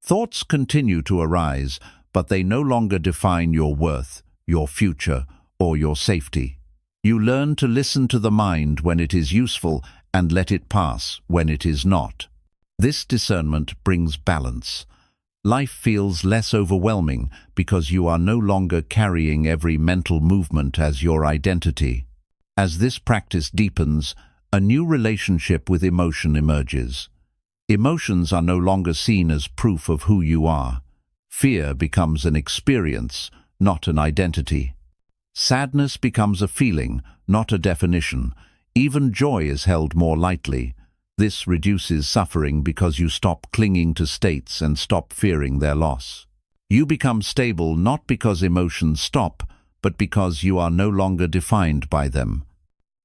Thoughts continue to arise, but they no longer define your worth, your future, or your safety. You learn to listen to the mind when it is useful and let it pass when it is not. This discernment brings balance. Life feels less overwhelming because you are no longer carrying every mental movement as your identity. As this practice deepens, a new relationship with emotion emerges. Emotions are no longer seen as proof of who you are. Fear becomes an experience, not an identity. Sadness becomes a feeling, not a definition. Even joy is held more lightly. This reduces suffering because you stop clinging to states and stop fearing their loss. You become stable not because emotions stop, but because you are no longer defined by them.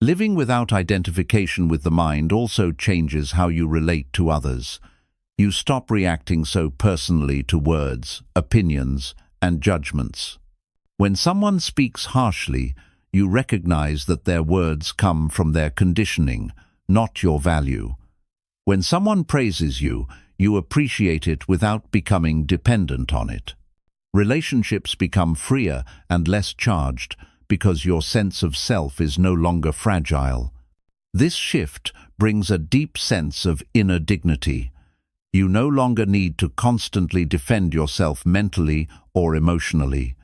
Living without identification with the mind also changes how you relate to others. You stop reacting so personally to words, opinions, and judgments. When someone speaks harshly, you recognize that their words come from their conditioning, not your value. When someone praises you, you appreciate it without becoming dependent on it. Relationships become freer and less charged because your sense of self is no longer fragile. This shift brings a deep sense of inner dignity. You no longer need to constantly defend yourself mentally or emotionally.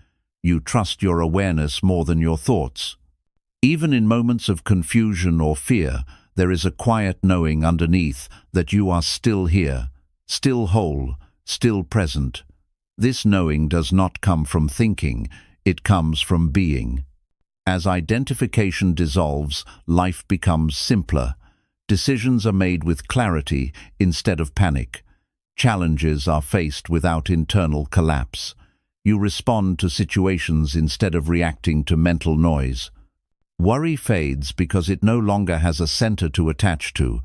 You trust your awareness more than your thoughts. Even in moments of confusion or fear, there is a quiet knowing underneath that you are still here, still whole, still present. This knowing does not come from thinking, it comes from being. As identification dissolves, life becomes simpler. Decisions are made with clarity instead of panic. Challenges are faced without internal collapse. You respond to situations instead of reacting to mental noise. Worry fades because it no longer has a center to attach to.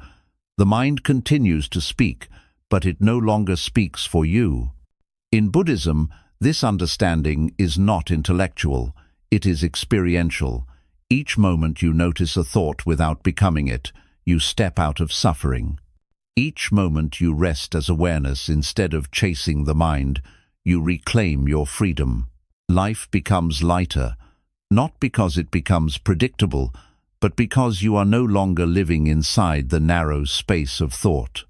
The mind continues to speak, but it no longer speaks for you. In Buddhism, this understanding is not intellectual. It is experiential. Each moment you notice a thought without becoming it, you step out of suffering. Each moment you rest as awareness instead of chasing the mind, you reclaim your freedom. Life becomes lighter, not because it becomes predictable, but because you are no longer living inside the narrow space of thought.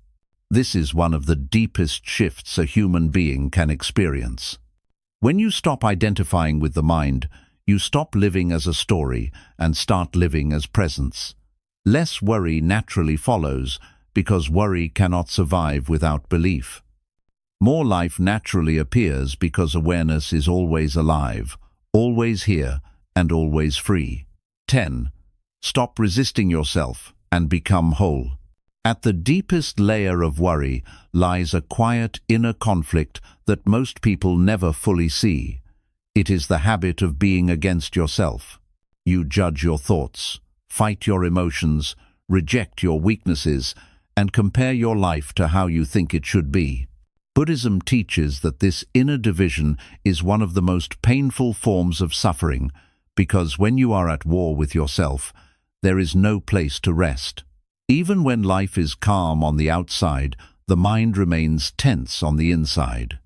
This is one of the deepest shifts a human being can experience. When you stop identifying with the mind, you stop living as a story and start living as presence. Less worry naturally follows because worry cannot survive without belief. More life naturally appears because awareness is always alive, always here, and always free. 10. Stop resisting yourself and become whole. At the deepest layer of worry lies a quiet inner conflict that most people never fully see. It is the habit of being against yourself. You judge your thoughts, fight your emotions, reject your weaknesses, and compare your life to how you think it should be. Buddhism teaches that this inner division is one of the most painful forms of suffering, because when you are at war with yourself, there is no place to rest. Even when life is calm on the outside, the mind remains tense on the inside.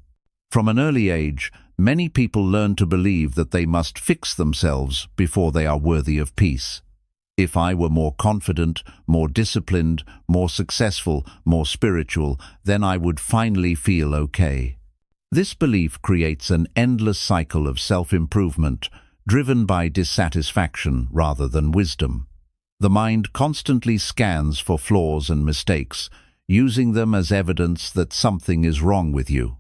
From an early age, many people learn to believe that they must fix themselves before they are worthy of peace. If I were more confident, more disciplined, more successful, more spiritual, then I would finally feel okay. This belief creates an endless cycle of self-improvement, driven by dissatisfaction rather than wisdom. The mind constantly scans for flaws and mistakes, using them as evidence that something is wrong with you.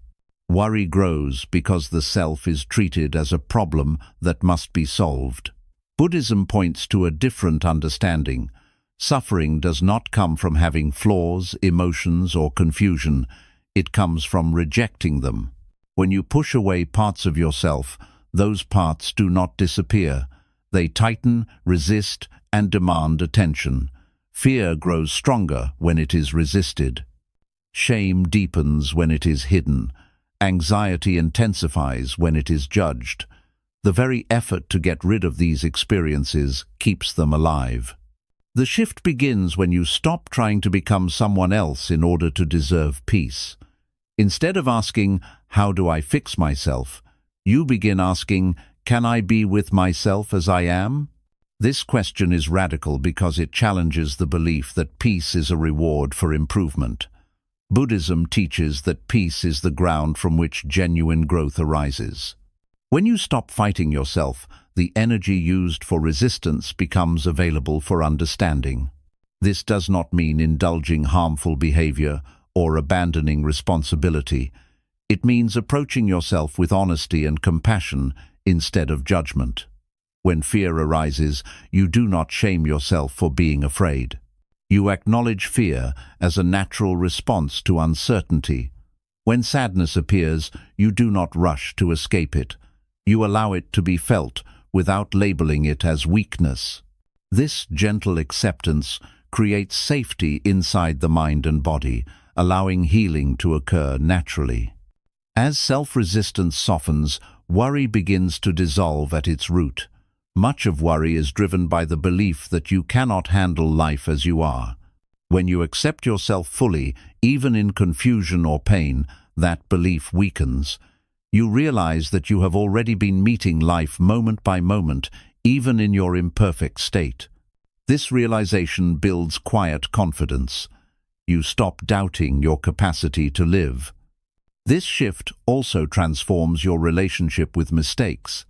Worry grows because the self is treated as a problem that must be solved. Buddhism points to a different understanding. Suffering does not come from having flaws, emotions, or confusion. It comes from rejecting them. When you push away parts of yourself, those parts do not disappear. They tighten, resist, and demand attention. Fear grows stronger when it is resisted. Shame deepens when it is hidden. Anxiety intensifies when it is judged. The very effort to get rid of these experiences keeps them alive. The shift begins when you stop trying to become someone else in order to deserve peace. Instead of asking, "How do I fix myself?" you begin asking, "Can I be with myself as I am?" This question is radical because it challenges the belief that peace is a reward for improvement. Buddhism teaches that peace is the ground from which genuine growth arises. When you stop fighting yourself, the energy used for resistance becomes available for understanding. This does not mean indulging harmful behavior or abandoning responsibility. It means approaching yourself with honesty and compassion instead of judgment. When fear arises, you do not shame yourself for being afraid. You acknowledge fear as a natural response to uncertainty. When sadness appears, you do not rush to escape it. You allow it to be felt without labeling it as weakness. This gentle acceptance creates safety inside the mind and body, allowing healing to occur naturally. As self-resistance softens, worry begins to dissolve at its root. Much of worry is driven by the belief that you cannot handle life as you are. When you accept yourself fully, even in confusion or pain, that belief weakens. You realize that you have already been meeting life moment by moment, even in your imperfect state. This realization builds quiet confidence. You stop doubting your capacity to live. This shift also transforms your relationship with mistakes.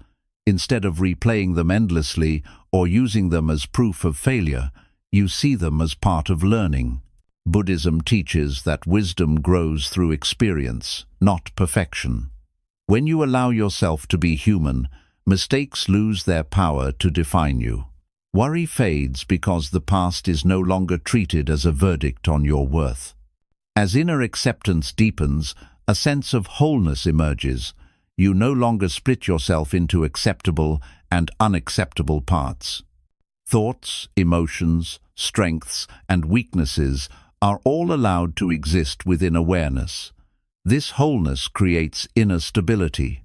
Instead of replaying them endlessly or using them as proof of failure, you see them as part of learning. Buddhism teaches that wisdom grows through experience, not perfection. When you allow yourself to be human, mistakes lose their power to define you. Worry fades because the past is no longer treated as a verdict on your worth. As inner acceptance deepens, a sense of wholeness emerges. You no longer split yourself into acceptable and unacceptable parts. Thoughts, emotions, strengths, and weaknesses are all allowed to exist within awareness. This wholeness creates inner stability.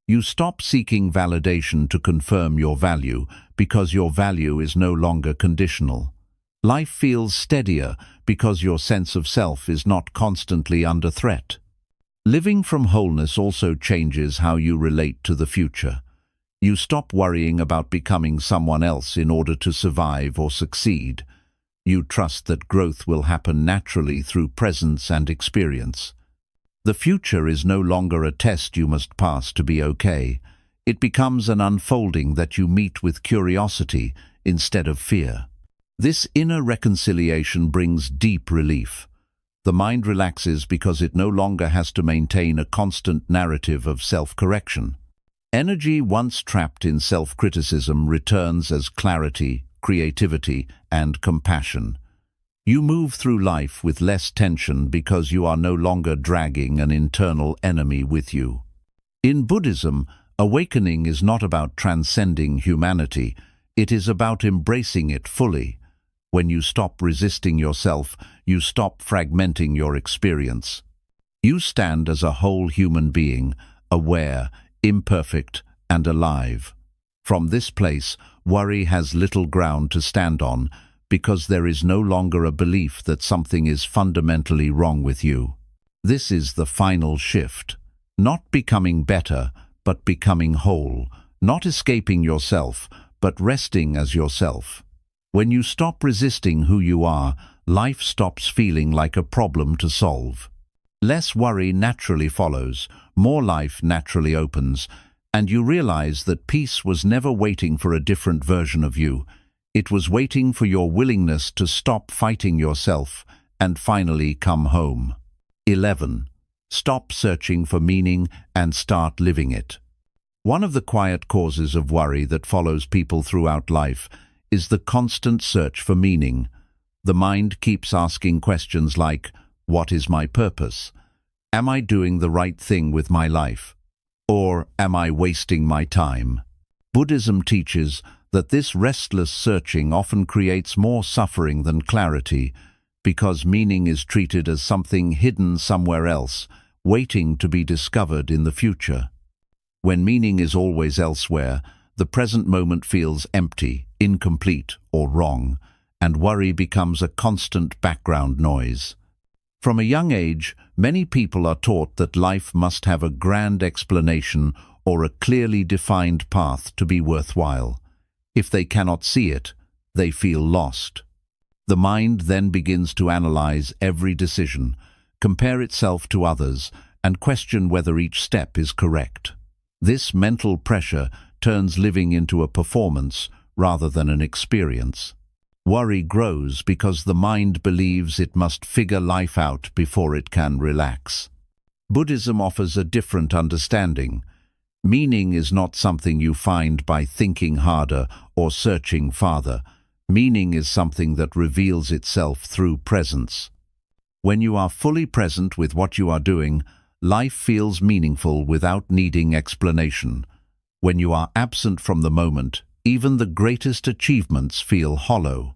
You stop seeking validation to confirm your value because your value is no longer conditional. Life feels steadier because your sense of self is not constantly under threat. Living from wholeness also changes how you relate to the future. You stop worrying about becoming someone else in order to survive or succeed. You trust that growth will happen naturally through presence and experience. The future is no longer a test you must pass to be okay. It becomes an unfolding that you meet with curiosity instead of fear. This inner reconciliation brings deep relief. The mind relaxes because it no longer has to maintain a constant narrative of self-correction. Energy once trapped in self-criticism returns as clarity, creativity, and compassion. You move through life with less tension because you are no longer dragging an internal enemy with you. In Buddhism, awakening is not about transcending humanity, it is about embracing it fully. When you stop resisting yourself, you stop fragmenting your experience. You stand as a whole human being, aware, imperfect, and alive. From this place, worry has little ground to stand on because there is no longer a belief that something is fundamentally wrong with you. This is the final shift. Not becoming better, but becoming whole. Not escaping yourself, but resting as yourself. When you stop resisting who you are, life stops feeling like a problem to solve. Less worry naturally follows, more life naturally opens, and you realize that peace was never waiting for a different version of you. It was waiting for your willingness to stop fighting yourself and finally come home. 11. Stop searching for meaning and start living it. One of the quiet causes of worry that follows people throughout life is the constant search for meaning. The mind keeps asking questions like, what is my purpose? Am I doing the right thing with my life? Or am I wasting my time? Buddhism teaches that this restless searching often creates more suffering than clarity, because meaning is treated as something hidden somewhere else, waiting to be discovered in the future. When meaning is always elsewhere, the present moment feels empty, incomplete, or wrong, and worry becomes a constant background noise. From a young age, many people are taught that life must have a grand explanation or a clearly defined path to be worthwhile. If they cannot see it, they feel lost. The mind then begins to analyze every decision, compare itself to others, and question whether each step is correct. This mental pressure turns living into a performance rather than an experience. Worry grows because the mind believes it must figure life out before it can relax. Buddhism offers a different understanding. Meaning is not something you find by thinking harder or searching farther. Meaning is something that reveals itself through presence. When you are fully present with what you are doing, life feels meaningful without needing explanation. When you are absent from the moment, even the greatest achievements feel hollow.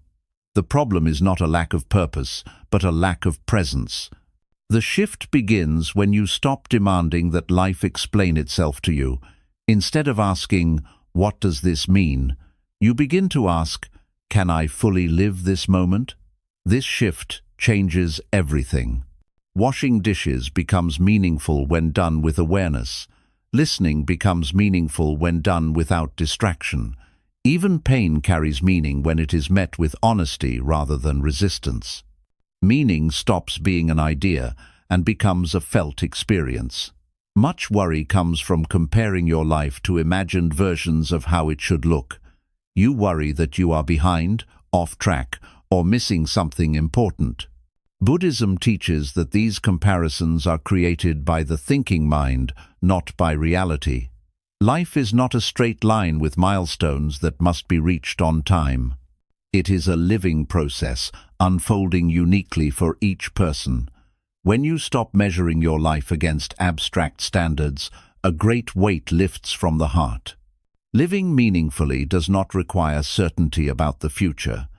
The problem is not a lack of purpose, but a lack of presence. The shift begins when you stop demanding that life explain itself to you. Instead of asking, what does this mean? You begin to ask, can I fully live this moment? This shift changes everything. Washing dishes becomes meaningful when done with awareness. Listening becomes meaningful when done without distraction. Even pain carries meaning when it is met with honesty rather than resistance. Meaning stops being an idea and becomes a felt experience. Much worry comes from comparing your life to imagined versions of how it should look. You worry that you are behind, off track, or missing something important. Buddhism teaches that these comparisons are created by the thinking mind, not by reality. Life is not a straight line with milestones that must be reached on time. It is a living process, unfolding uniquely for each person. When you stop measuring your life against abstract standards, a great weight lifts from the heart. Living meaningfully does not require certainty about the future.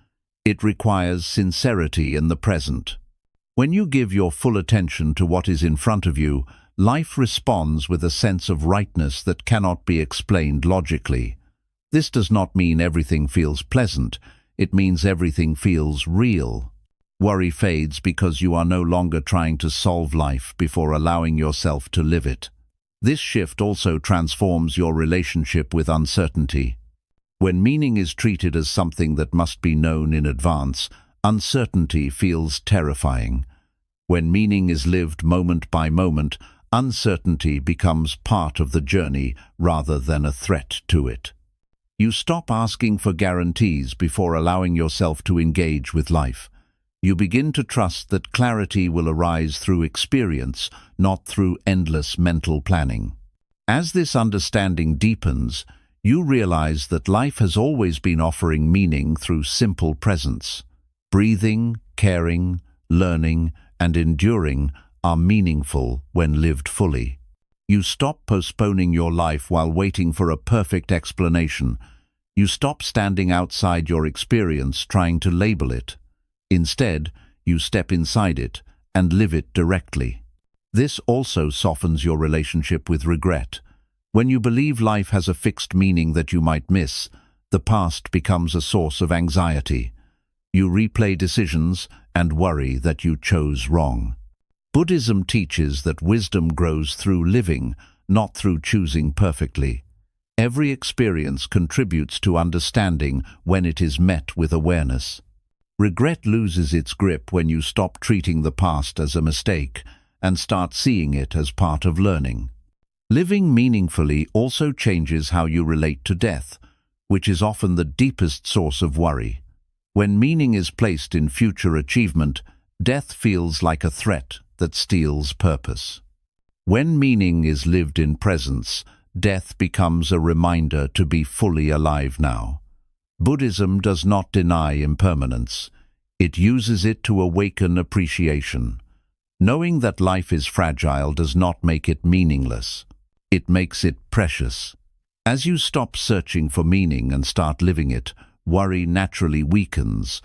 It requires sincerity in the present. When you give your full attention to what is in front of you, life responds with a sense of rightness that cannot be explained logically. This does not mean everything feels pleasant. It means everything feels real. Worry fades because you are no longer trying to solve life before allowing yourself to live it. This shift also transforms your relationship with uncertainty. When meaning is treated as something that must be known in advance, uncertainty feels terrifying. When meaning is lived moment by moment, uncertainty becomes part of the journey rather than a threat to it. You stop asking for guarantees before allowing yourself to engage with life. You begin to trust that clarity will arise through experience, not through endless mental planning. As this understanding deepens, you realize that life has always been offering meaning through simple presence. Breathing, caring, learning, and enduring are meaningful when lived fully. You stop postponing your life while waiting for a perfect explanation. You stop standing outside your experience trying to label it. Instead, you step inside it and live it directly. This also softens your relationship with regret. When you believe life has a fixed meaning that you might miss, the past becomes a source of anxiety. You replay decisions and worry that you chose wrong. Buddhism teaches that wisdom grows through living, not through choosing perfectly. Every experience contributes to understanding when it is met with awareness. Regret loses its grip when you stop treating the past as a mistake and start seeing it as part of learning. Living meaningfully also changes how you relate to death, which is often the deepest source of worry. When meaning is placed in future achievement, death feels like a threat that steals purpose. When meaning is lived in presence, death becomes a reminder to be fully alive now. Buddhism does not deny impermanence. It uses it to awaken appreciation. Knowing that life is fragile does not make it meaningless. It makes it precious. As you stop searching for meaning and start living it, worry naturally weakens.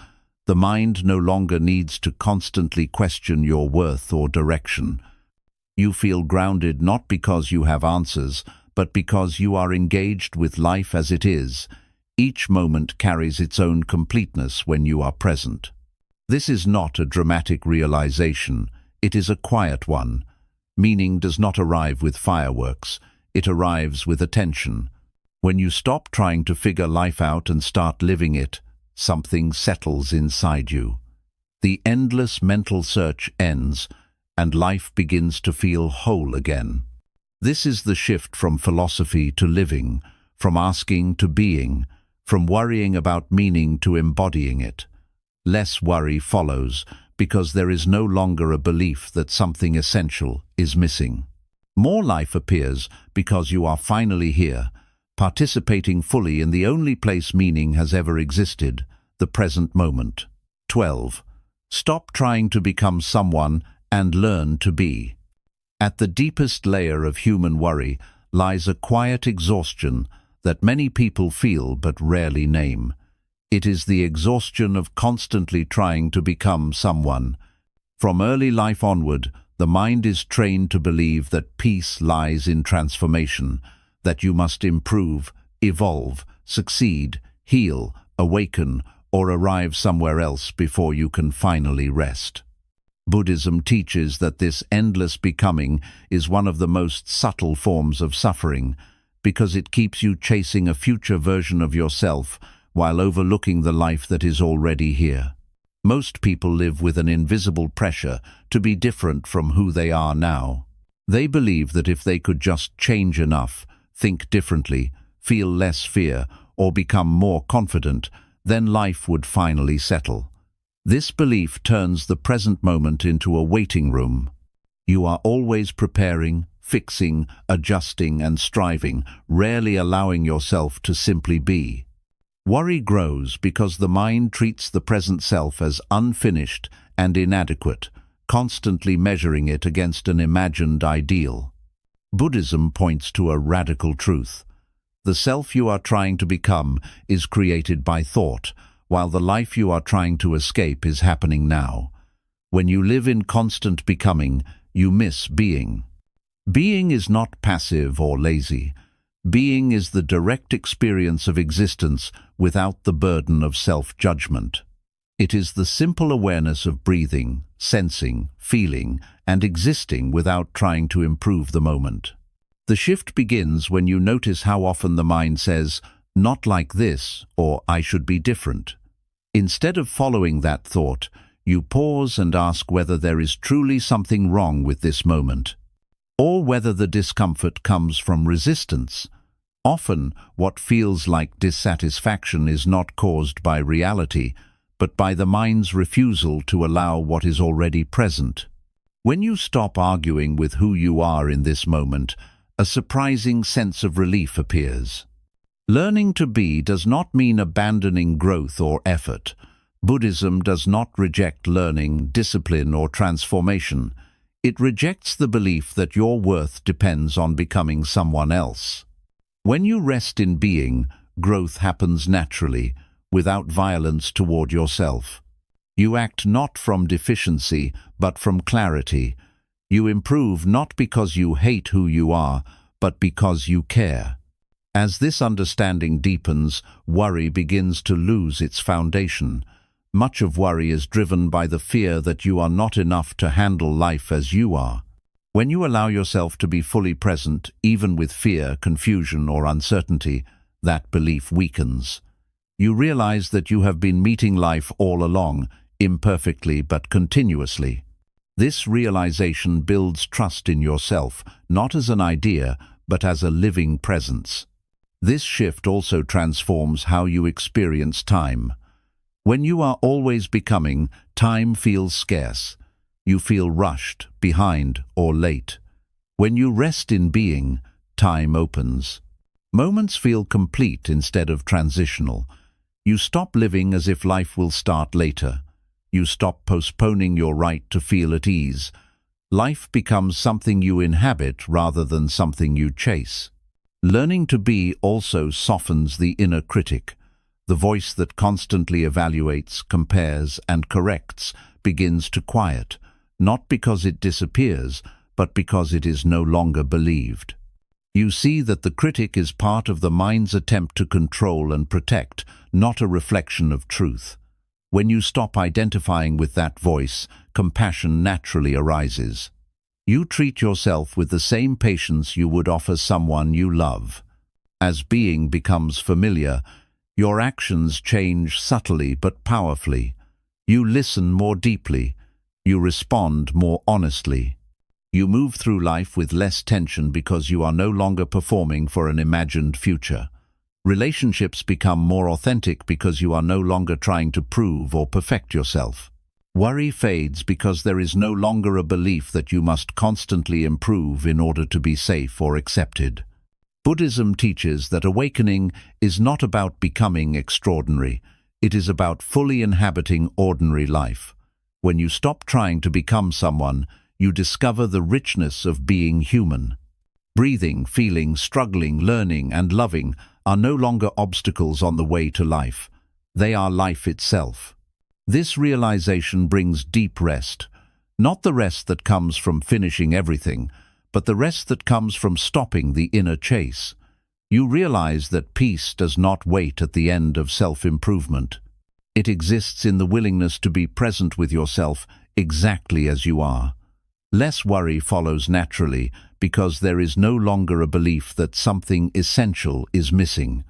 The mind no longer needs to constantly question your worth or direction. You feel grounded not because you have answers, but because you are engaged with life as it is. Each moment carries its own completeness when you are present. This is not a dramatic realization, it is a quiet one. Meaning does not arrive with fireworks, it arrives with attention. When you stop trying to figure life out and start living it, something settles inside you. The endless mental search ends, and life begins to feel whole again. This is the shift from philosophy to living, from asking to being, from worrying about meaning to embodying it. Less worry follows, because there is no longer a belief that something essential is missing. More life appears because you are finally here, participating fully in the only place meaning has ever existed, the present moment. 12. Stop trying to become someone and learn to be. At the deepest layer of human worry lies a quiet exhaustion that many people feel but rarely name. It is the exhaustion of constantly trying to become someone. From early life onward, the mind is trained to believe that peace lies in transformation, that you must improve, evolve, succeed, heal, awaken, or arrive somewhere else before you can finally rest. Buddhism teaches that this endless becoming is one of the most subtle forms of suffering, because it keeps you chasing a future version of yourself while overlooking the life that is already here. Most people live with an invisible pressure to be different from who they are now. They believe that if they could just change enough, think differently, feel less fear, or become more confident, then life would finally settle. This belief turns the present moment into a waiting room. You are always preparing, fixing, adjusting, and striving, rarely allowing yourself to simply be. Worry grows because the mind treats the present self as unfinished and inadequate, constantly measuring it against an imagined ideal. Buddhism points to a radical truth. The self you are trying to become is created by thought, while the life you are trying to escape is happening now. When you live in constant becoming, you miss being. Being is not passive or lazy. Being is the direct experience of existence without the burden of self-judgment. It is the simple awareness of breathing, sensing, feeling, and existing without trying to improve the moment. The shift begins when you notice how often the mind says, "Not like this," or "I should be different." Instead of following that thought, you pause and ask whether there is truly something wrong with this moment, or whether the discomfort comes from resistance. Often, what feels like dissatisfaction is not caused by reality, but by the mind's refusal to allow what is already present. When you stop arguing with who you are in this moment, a surprising sense of relief appears. Learning to be does not mean abandoning growth or effort. Buddhism does not reject learning, discipline, or transformation. It rejects the belief that your worth depends on becoming someone else. When you rest in being, growth happens naturally, without violence toward yourself. You act not from deficiency, but from clarity. You improve not because you hate who you are, but because you care. As this understanding deepens, worry begins to lose its foundation. Much of worry is driven by the fear that you are not enough to handle life as you are. When you allow yourself to be fully present, even with fear, confusion, or uncertainty, that belief weakens. You realize that you have been meeting life all along, imperfectly but continuously. This realization builds trust in yourself, not as an idea, but as a living presence. This shift also transforms how you experience time. When you are always becoming, time feels scarce. You feel rushed, behind, or late. When you rest in being, time opens. Moments feel complete instead of transitional. You stop living as if life will start later. You stop postponing your right to feel at ease. Life becomes something you inhabit rather than something you chase. Learning to be also softens the inner critic. The voice that constantly evaluates, compares, and corrects begins to quiet, not because it disappears, but because it is no longer believed. You see that the critic is part of the mind's attempt to control and protect, not a reflection of truth. When you stop identifying with that voice, compassion naturally arises. You treat yourself with the same patience you would offer someone you love. As being becomes familiar, your actions change subtly but powerfully. You listen more deeply. You respond more honestly. You move through life with less tension because you are no longer performing for an imagined future. Relationships become more authentic because you are no longer trying to prove or perfect yourself. Worry fades because there is no longer a belief that you must constantly improve in order to be safe or accepted. Buddhism teaches that awakening is not about becoming extraordinary. It is about fully inhabiting ordinary life. When you stop trying to become someone, you discover the richness of being human. Breathing, feeling, struggling, learning, and loving are no longer obstacles on the way to life. They are life itself. This realization brings deep rest, not the rest that comes from finishing everything, but the rest that comes from stopping the inner chase. You realize that peace does not wait at the end of self-improvement. It exists in the willingness to be present with yourself exactly as you are. Less worry follows naturally because there is no longer a belief that something essential is missing.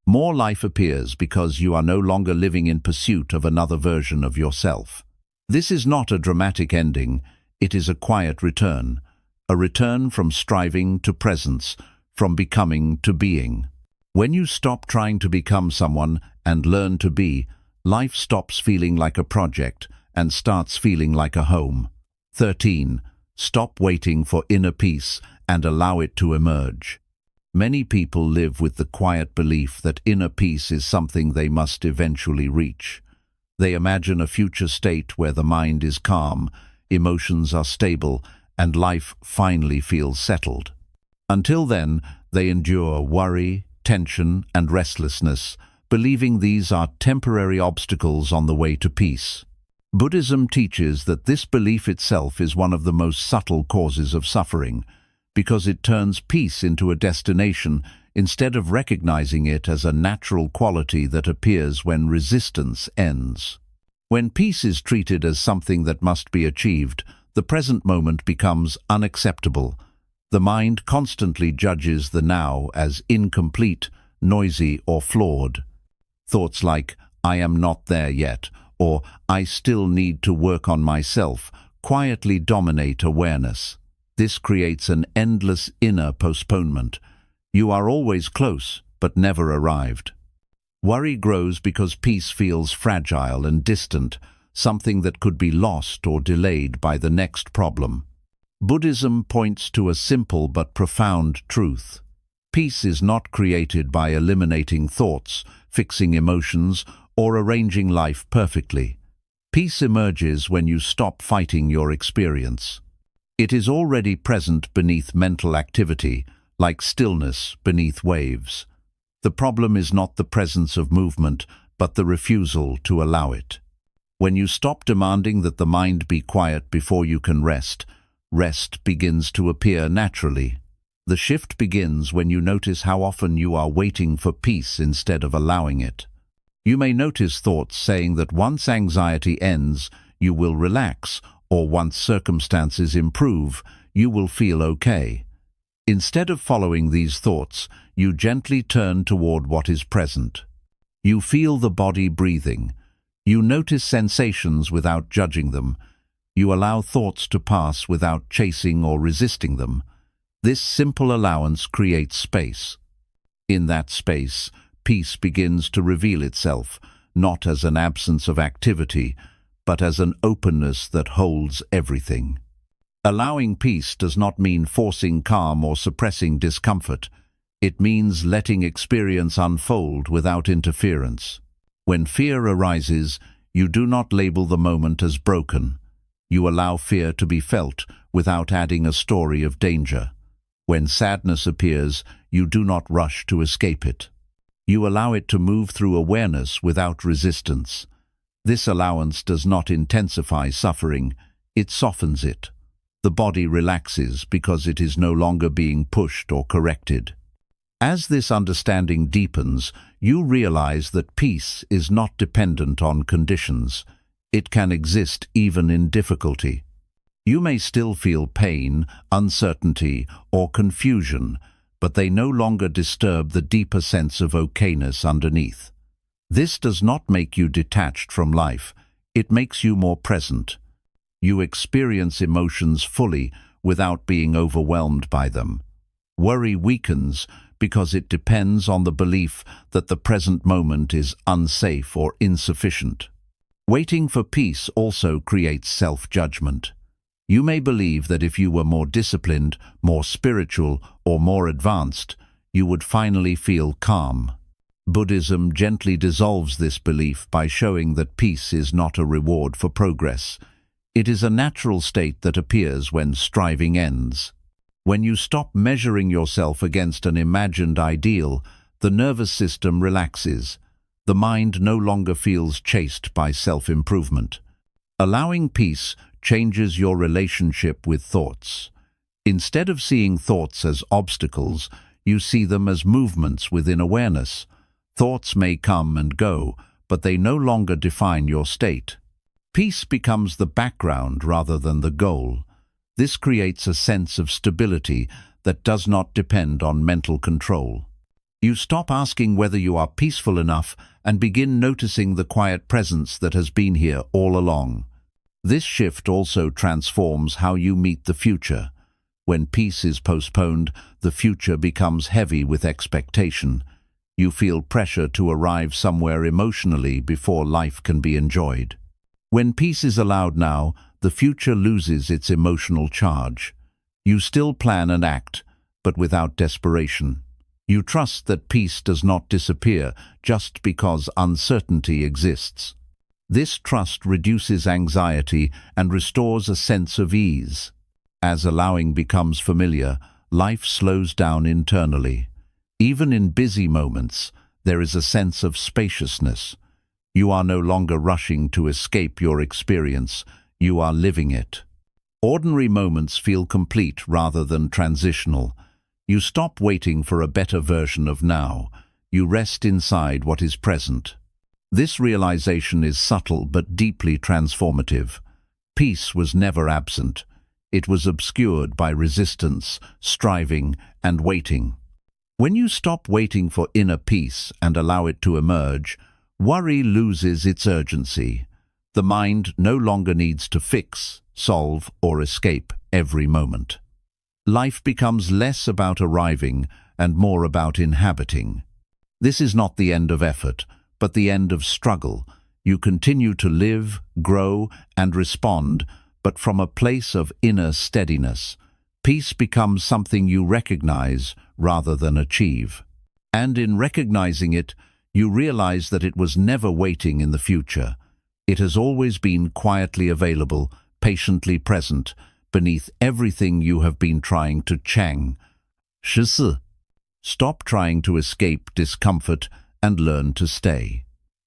More life appears because you are no longer living in pursuit of another version of yourself. This is not a dramatic ending, it is a quiet return. A return from striving to presence, from becoming to being. When you stop trying to become someone and learn to be, life stops feeling like a project and starts feeling like a home. 13. Stop waiting for inner peace and allow it to emerge. Many people live with the quiet belief that inner peace is something they must eventually reach. They imagine a future state where the mind is calm, emotions are stable, and life finally feels settled. Until then, they endure worry, tension, and restlessness, believing these are temporary obstacles on the way to peace. Buddhism teaches that this belief itself is one of the most subtle causes of suffering, because it turns peace into a destination instead of recognizing it as a natural quality that appears when resistance ends. When peace is treated as something that must be achieved, the present moment becomes unacceptable. The mind constantly judges the now as incomplete, noisy, or flawed. Thoughts like, "I am not there yet," or "I still need to work on myself," quietly dominate awareness. This creates an endless inner postponement. You are always close, but never arrived. Worry grows because peace feels fragile and distant, something that could be lost or delayed by the next problem. Buddhism points to a simple but profound truth. Peace is not created by eliminating thoughts, fixing emotions, or arranging life perfectly. Peace emerges when you stop fighting your experience. It is already present beneath mental activity, like stillness beneath waves. The problem is not the presence of movement, but the refusal to allow it. When you stop demanding that the mind be quiet before you can rest, rest begins to appear naturally. The shift begins when you notice how often you are waiting for peace instead of allowing it. You may notice thoughts saying that once anxiety ends, you will relax, or once circumstances improve, you will feel okay. Instead of following these thoughts, you gently turn toward what is present. You feel the body breathing. You notice sensations without judging them. You allow thoughts to pass without chasing or resisting them. This simple allowance creates space. In that space, peace begins to reveal itself, not as an absence of activity, but as an openness that holds everything. Allowing peace does not mean forcing calm or suppressing discomfort. It means letting experience unfold without interference. When fear arises, you do not label the moment as broken. You allow fear to be felt without adding a story of danger. When sadness appears, you do not rush to escape it. You allow it to move through awareness without resistance. This allowance does not intensify suffering, it softens it. The body relaxes because it is no longer being pushed or corrected. As this understanding deepens, you realize that peace is not dependent on conditions. It can exist even in difficulty. You may still feel pain, uncertainty, or confusion, but they no longer disturb the deeper sense of okayness underneath. This does not make you detached from life. It makes you more present. You experience emotions fully without being overwhelmed by them. Worry weakens because it depends on the belief that the present moment is unsafe or insufficient. Waiting for peace also creates self-judgment. You may believe that if you were more disciplined, more spiritual, or more advanced, you would finally feel calm. Buddhism gently dissolves this belief by showing that peace is not a reward for progress. It is a natural state that appears when striving ends. When you stop measuring yourself against an imagined ideal, the nervous system relaxes. The mind no longer feels chased by self-improvement. Allowing peace changes your relationship with thoughts. Instead of seeing thoughts as obstacles, you see them as movements within awareness. Thoughts may come and go, but they no longer define your state. Peace becomes the background rather than the goal. This creates a sense of stability that does not depend on mental control. You stop asking whether you are peaceful enough and begin noticing the quiet presence that has been here all along. This shift also transforms how you meet the future. When peace is postponed, the future becomes heavy with expectation. You feel pressure to arrive somewhere emotionally before life can be enjoyed. When peace is allowed now, the future loses its emotional charge. You still plan and act, but without desperation. You trust that peace does not disappear just because uncertainty exists. This trust reduces anxiety and restores a sense of ease. As allowing becomes familiar, life slows down internally. Even in busy moments, there is a sense of spaciousness. You are no longer rushing to escape your experience, you are living it. Ordinary moments feel complete rather than transitional. You stop waiting for a better version of now. You rest inside what is present. This realization is subtle but deeply transformative. Peace was never absent. It was obscured by resistance, striving, and waiting. When you stop waiting for inner peace and allow it to emerge, worry loses its urgency. The mind no longer needs to fix, solve, or escape every moment. Life becomes less about arriving and more about inhabiting. This is not the end of effort, but the end of struggle. You continue to live, grow, and respond, but from a place of inner steadiness. Peace becomes something you recognize rather than achieve. And in recognizing it, you realize that it was never waiting in the future. It has always been quietly available, patiently present, beneath everything you have been trying to change. 14. Stop trying to escape discomfort and learn to stay.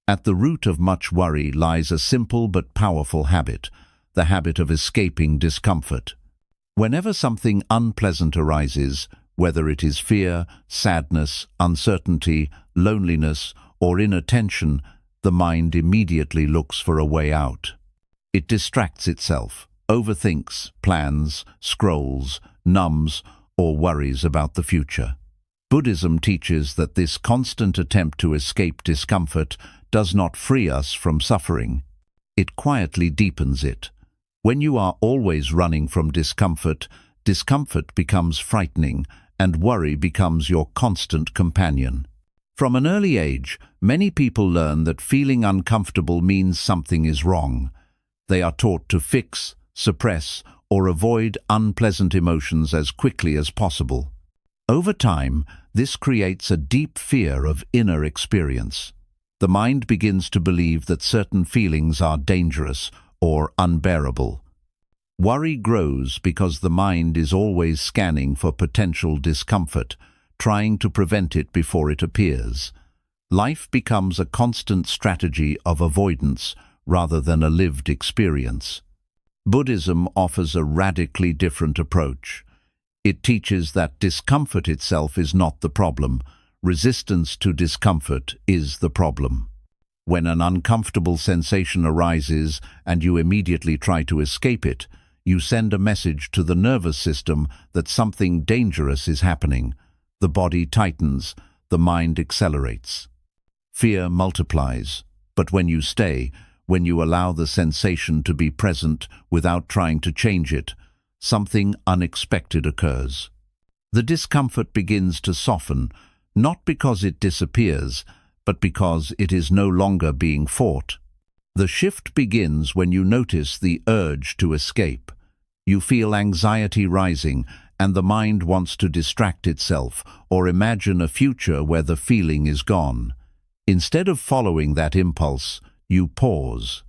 At the root of much worry lies a simple but powerful habit, the habit of escaping discomfort. Whenever something unpleasant arises, whether it is fear, sadness, uncertainty, loneliness, or inattention, the mind immediately looks for a way out. It distracts itself, overthinks, plans, scrolls, numbs, or worries about the future. Buddhism teaches that this constant attempt to escape discomfort does not free us from suffering. It quietly deepens it. When you are always running from discomfort, discomfort becomes frightening, and worry becomes your constant companion. From an early age, many people learn that feeling uncomfortable means something is wrong. They are taught to fix, suppress, or avoid unpleasant emotions as quickly as possible. Over time, this creates a deep fear of inner experience. The mind begins to believe that certain feelings are dangerous or unbearable. Worry grows because the mind is always scanning for potential discomfort, trying to prevent it before it appears. Life becomes a constant strategy of avoidance rather than a lived experience. Buddhism offers a radically different approach. It teaches that discomfort itself is not the problem. Resistance to discomfort is the problem. When an uncomfortable sensation arises and you immediately try to escape it, you send a message to the nervous system that something dangerous is happening. The body tightens, the mind accelerates. Fear multiplies, but when you stay, when you allow the sensation to be present without trying to change it, something unexpected occurs. The discomfort begins to soften, not because it disappears, but because it is no longer being fought. The shift begins when you notice the urge to escape. You feel anxiety rising, and the mind wants to distract itself or imagine a future where the feeling is gone. Instead of following that impulse, you pause.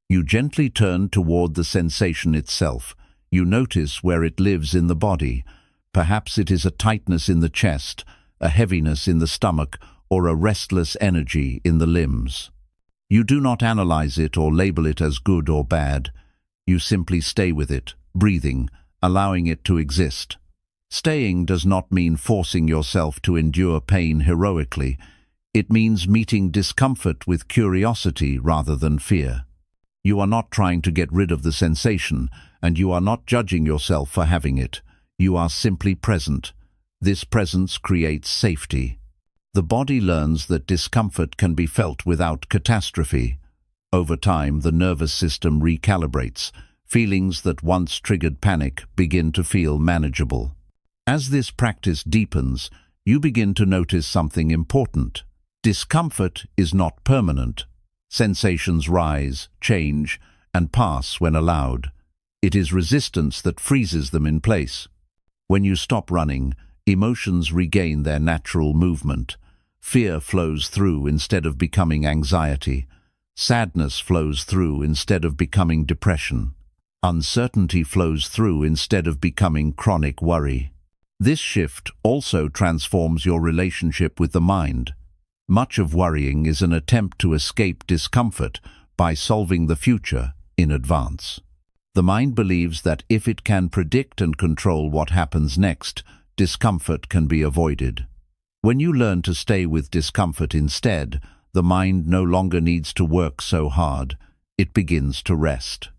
You gently turn toward the sensation itself. You notice where it lives in the body. Perhaps it is a tightness in the chest, a heaviness in the stomach, or a restless energy in the limbs. You do not analyze it or label it as good or bad. You simply stay with it, breathing, allowing it to exist. Staying does not mean forcing yourself to endure pain heroically. It means meeting discomfort with curiosity rather than fear. You are not trying to get rid of the sensation, and you are not judging yourself for having it. You are simply present. This presence creates safety. The body learns that discomfort can be felt without catastrophe. Over time, the nervous system recalibrates. Feelings that once triggered panic begin to feel manageable. As this practice deepens, you begin to notice something important. Discomfort is not permanent. Sensations rise, change, and pass when allowed. It is resistance that freezes them in place. When you stop running, emotions regain their natural movement. Fear flows through instead of becoming anxiety. Sadness flows through instead of becoming depression. Uncertainty flows through instead of becoming chronic worry. This shift also transforms your relationship with the mind. Much of worrying is an attempt to escape discomfort by solving the future in advance. The mind believes that if it can predict and control what happens next, discomfort can be avoided. When you learn to stay with discomfort instead, the mind no longer needs to work so hard. It begins to rest.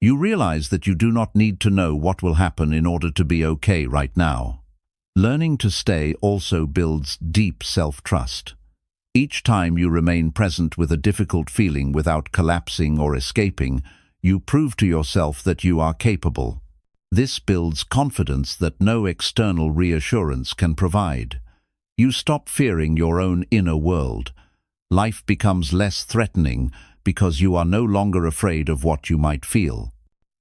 You realize that you do not need to know what will happen in order to be okay right now. Learning to stay also builds deep self-trust. Each time you remain present with a difficult feeling without collapsing or escaping, you prove to yourself that you are capable. This builds confidence that no external reassurance can provide. You stop fearing your own inner world. Life becomes less threatening because you are no longer afraid of what you might feel.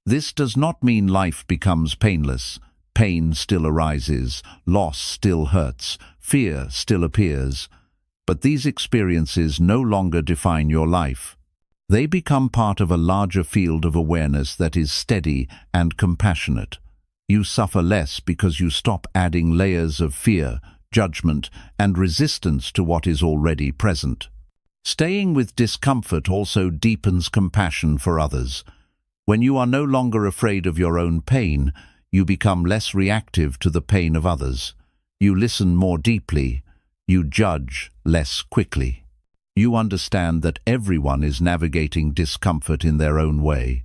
This does not mean life becomes painless. Pain still arises, loss still hurts, fear still appears. But these experiences no longer define your life. They become part of a larger field of awareness that is steady and compassionate. You suffer less because you stop adding layers of fear, judgment, and resistance to what is already present. Staying with discomfort also deepens compassion for others. When you are no longer afraid of your own pain, you become less reactive to the pain of others. You listen more deeply. You judge less quickly. You understand that everyone is navigating discomfort in their own way.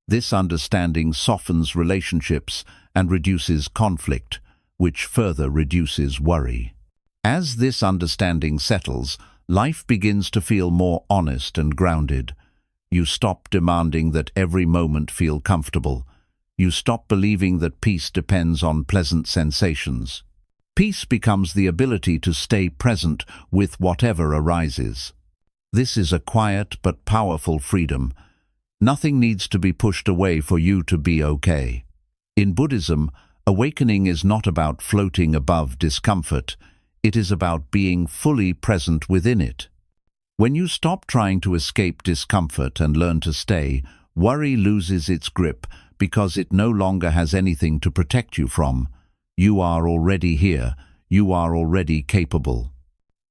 This understanding softens relationships and reduces conflict, which further reduces worry. As this understanding settles, life begins to feel more honest and grounded. You stop demanding that every moment feel comfortable. You stop believing that peace depends on pleasant sensations. Peace becomes the ability to stay present with whatever arises. This is a quiet but powerful freedom. Nothing needs to be pushed away for you to be okay. In Buddhism, awakening is not about floating above discomfort. It is about being fully present within it. When you stop trying to escape discomfort and learn to stay, worry loses its grip because it no longer has anything to protect you from. You are already here. You are already capable.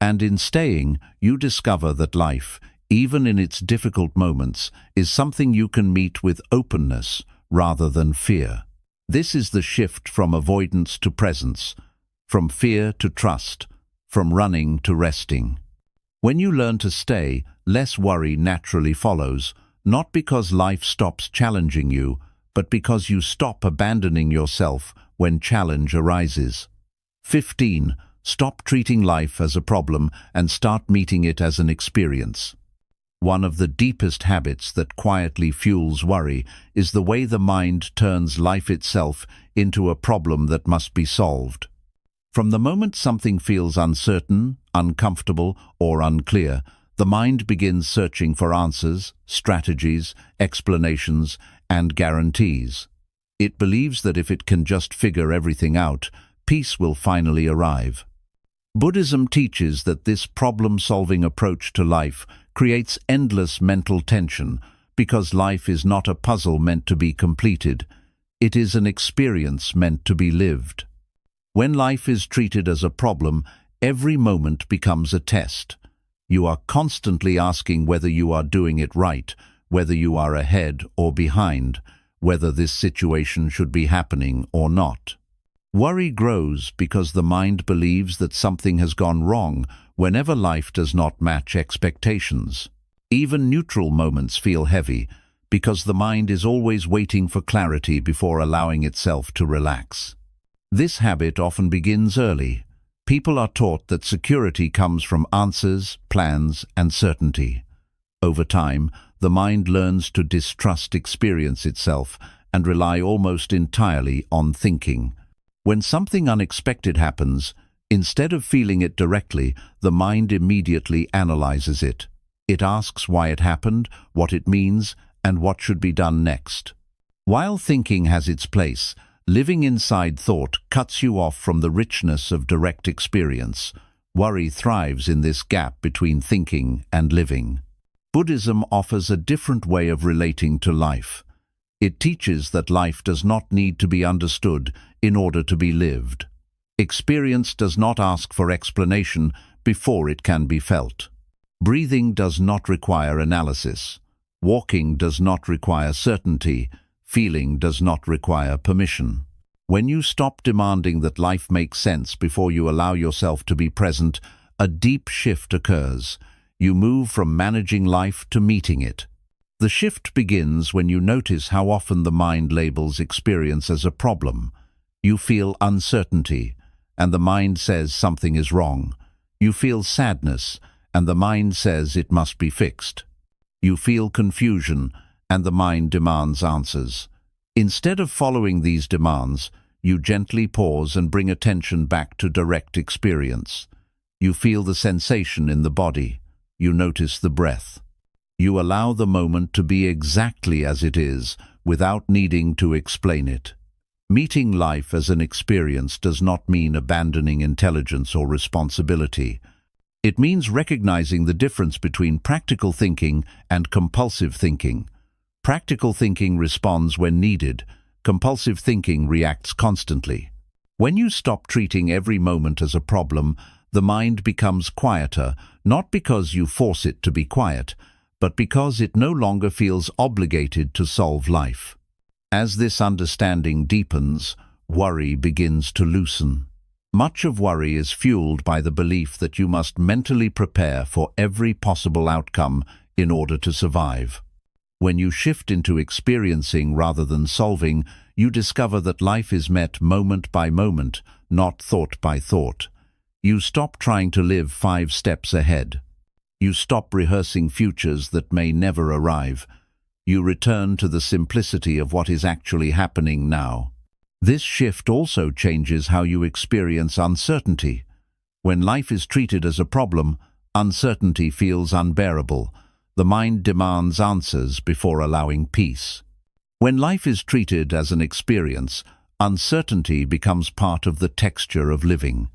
And in staying, you discover that life, even in its difficult moments, is something you can meet with openness rather than fear. This is the shift from avoidance to presence, from fear to trust, from running to resting. When you learn to stay, less worry naturally follows, not because life stops challenging you, but because you stop abandoning yourself when challenge arises. 15. Stop treating life as a problem and start meeting it as an experience. One of the deepest habits that quietly fuels worry is the way the mind turns life itself into a problem that must be solved. From the moment something feels uncertain, uncomfortable, or unclear, the mind begins searching for answers, strategies, explanations, and guarantees. It believes that if it can just figure everything out, peace will finally arrive. Buddhism teaches that this problem-solving approach to life creates endless mental tension because life is not a puzzle meant to be completed. It is an experience meant to be lived. When life is treated as a problem, every moment becomes a test. You are constantly asking whether you are doing it right, whether you are ahead or behind, whether this situation should be happening or not. Worry grows because the mind believes that something has gone wrong whenever life does not match expectations. Even neutral moments feel heavy because the mind is always waiting for clarity before allowing itself to relax. This habit often begins early. People are taught that security comes from answers, plans, and certainty. Over time, the mind learns to distrust experience itself and rely almost entirely on thinking. When something unexpected happens, instead of feeling it directly, the mind immediately analyzes it. It asks why it happened, what it means, and what should be done next. While thinking has its place, living inside thought cuts you off from the richness of direct experience. Worry thrives in this gap between thinking and living. Buddhism offers a different way of relating to life. It teaches that life does not need to be understood in order to be lived. Experience does not ask for explanation before it can be felt. Breathing does not require analysis. Walking does not require certainty. Feeling does not require permission. When you stop demanding that life makes sense before you allow yourself to be present, a deep shift occurs. You move from managing life to meeting it. The shift begins when you notice how often the mind labels experience as a problem. You feel uncertainty, and the mind says something is wrong. You feel sadness, and the mind says it must be fixed. You feel confusion, and the mind demands answers. Instead of following these demands, you gently pause and bring attention back to direct experience. You feel the sensation in the body. You notice the breath. You allow the moment to be exactly as it is, without needing to explain it. Meeting life as an experience does not mean abandoning intelligence or responsibility. It means recognizing the difference between practical thinking and compulsive thinking. Practical thinking responds when needed. Compulsive thinking reacts constantly. When you stop treating every moment as a problem, the mind becomes quieter, not because you force it to be quiet, but because it no longer feels obligated to solve life. As this understanding deepens, worry begins to loosen. Much of worry is fueled by the belief that you must mentally prepare for every possible outcome in order to survive. When you shift into experiencing rather than solving, you discover that life is met moment by moment, not thought by thought. You stop trying to live 5 steps ahead. You stop rehearsing futures that may never arrive. You return to the simplicity of what is actually happening now. This shift also changes how you experience uncertainty. When life is treated as a problem, uncertainty feels unbearable. The mind demands answers before allowing peace. When life is treated as an experience, uncertainty becomes part of the texture of living.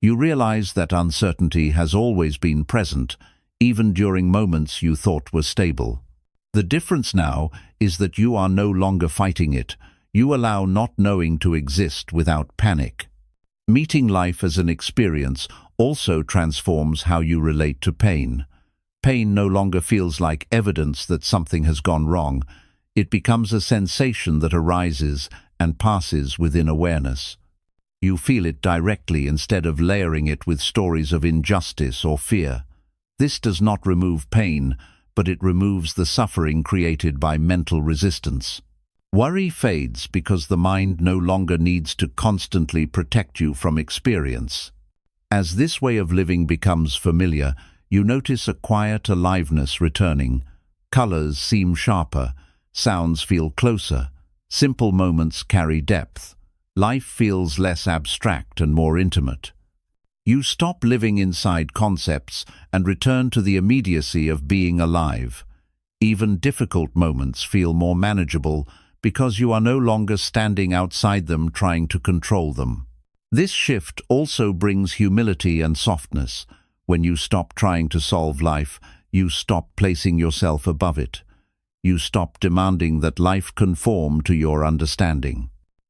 You realize that uncertainty has always been present, even during moments you thought were stable. The difference now is that you are no longer fighting it. You allow not knowing to exist without panic. Meeting life as an experience also transforms how you relate to pain. Pain no longer feels like evidence that something has gone wrong. It becomes a sensation that arises and passes within awareness. You feel it directly instead of layering it with stories of injustice or fear. This does not remove pain, but it removes the suffering created by mental resistance. Worry fades because the mind no longer needs to constantly protect you from experience. As this way of living becomes familiar, you notice a quiet aliveness returning. Colors seem sharper, sounds feel closer, simple moments carry depth. Life feels less abstract and more intimate. You stop living inside concepts and return to the immediacy of being alive. Even difficult moments feel more manageable because you are no longer standing outside them trying to control them. This shift also brings humility and softness. When you stop trying to solve life, you stop placing yourself above it. You stop demanding that life conform to your understanding.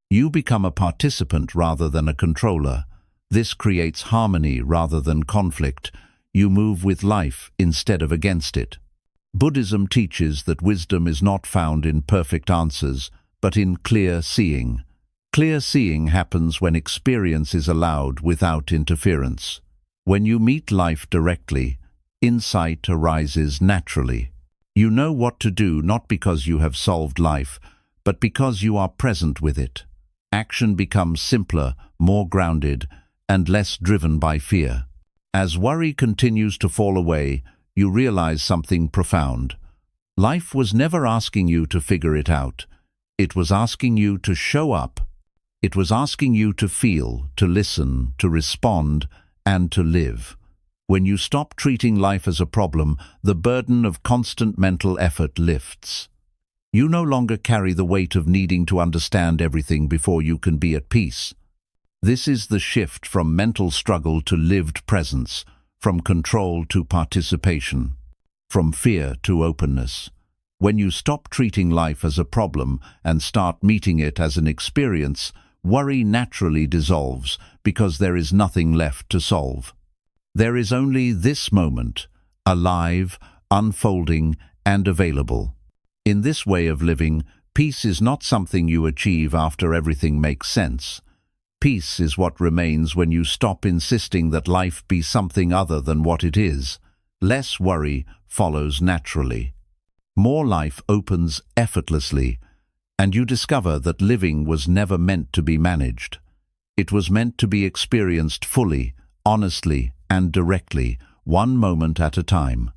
You become a participant rather than a controller. This creates harmony rather than conflict. You move with life instead of against it. Buddhism teaches that wisdom is not found in perfect answers, but in clear seeing. Clear seeing happens when experience is allowed without interference. When you meet life directly, insight arises naturally. You know what to do not because you have solved life, but because you are present with it. Action becomes simpler, more grounded, and less driven by fear. As worry continues to fall away, you realize something profound. Life was never asking you to figure it out. It was asking you to show up. It was asking you to feel, to listen, to respond, and to live. When you stop treating life as a problem, the burden of constant mental effort lifts. You no longer carry the weight of needing to understand everything before you can be at peace. This is the shift from mental struggle to lived presence, from control to participation, from fear to openness. When you stop treating life as a problem and start meeting it as an experience, worry naturally dissolves because there is nothing left to solve. There is only this moment, alive, unfolding, and available. In this way of living, peace is not something you achieve after everything makes sense. Peace is what remains when you stop insisting that life be something other than what it is. Less worry follows naturally. More life opens effortlessly, and you discover that living was never meant to be managed. It was meant to be experienced fully, honestly, and directly, one moment at a time.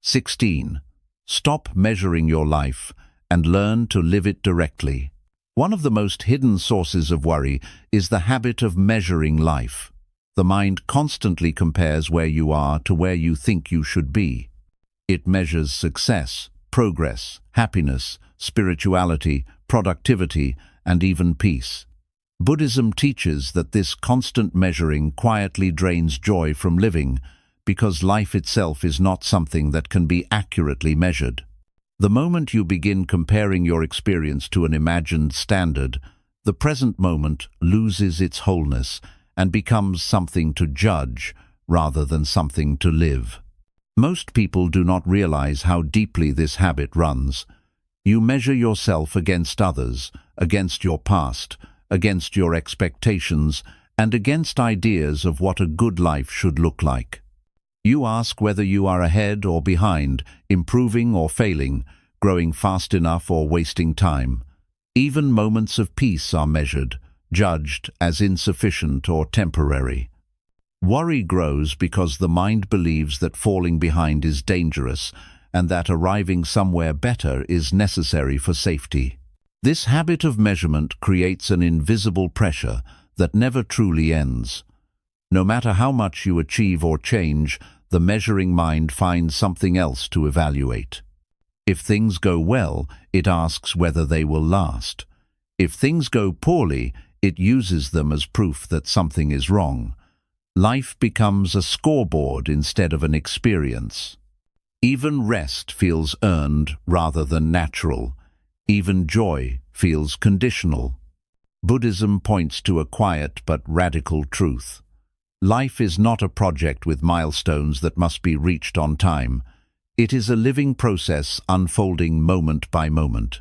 16. Stop measuring your life and learn to live it directly. One of the most hidden sources of worry is the habit of measuring life. The mind constantly compares where you are to where you think you should be. It measures success, progress, happiness, spirituality, productivity, and even peace. Buddhism teaches that this constant measuring quietly drains joy from living, because life itself is not something that can be accurately measured. The moment you begin comparing your experience to an imagined standard, the present moment loses its wholeness and becomes something to judge rather than something to live. Most people do not realize how deeply this habit runs. You measure yourself against others, against your past, against your expectations, and against ideas of what a good life should look like. You ask whether you are ahead or behind, improving or failing, growing fast enough or wasting time. Even moments of peace are measured, judged as insufficient or temporary. Worry grows because the mind believes that falling behind is dangerous and that arriving somewhere better is necessary for safety. This habit of measurement creates an invisible pressure that never truly ends. No matter how much you achieve or change, the measuring mind finds something else to evaluate. If things go well, it asks whether they will last. If things go poorly, it uses them as proof that something is wrong. Life becomes a scoreboard instead of an experience. Even rest feels earned rather than natural. Even joy feels conditional. Buddhism points to a quiet but radical truth. Life is not a project with milestones that must be reached on time. It is a living process unfolding moment by moment.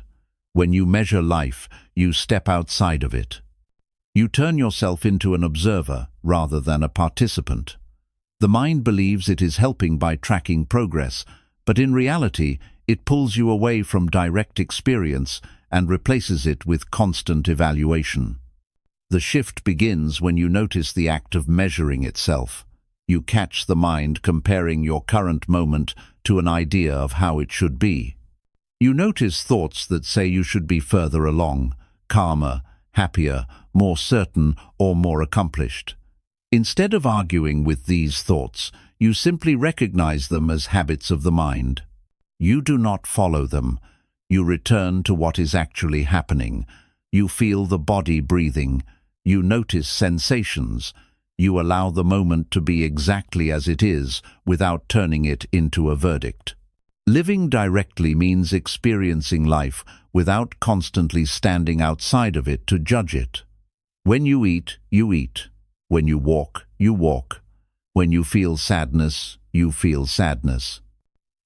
When you measure life, you step outside of it. You turn yourself into an observer rather than a participant. The mind believes it is helping by tracking progress, but in reality, it pulls you away from direct experience and replaces it with constant evaluation. The shift begins when you notice the act of measuring itself. You catch the mind comparing your current moment to an idea of how it should be. You notice thoughts that say you should be further along, calmer, happier, more certain, or more accomplished. Instead of arguing with these thoughts, you simply recognize them as habits of the mind. You do not follow them. You return to what is actually happening. You feel the body breathing. You notice sensations. You allow the moment to be exactly as it is without turning it into a verdict. Living directly means experiencing life without constantly standing outside of it to judge it. When you eat, you eat. When you walk, you walk. When you feel sadness, you feel sadness.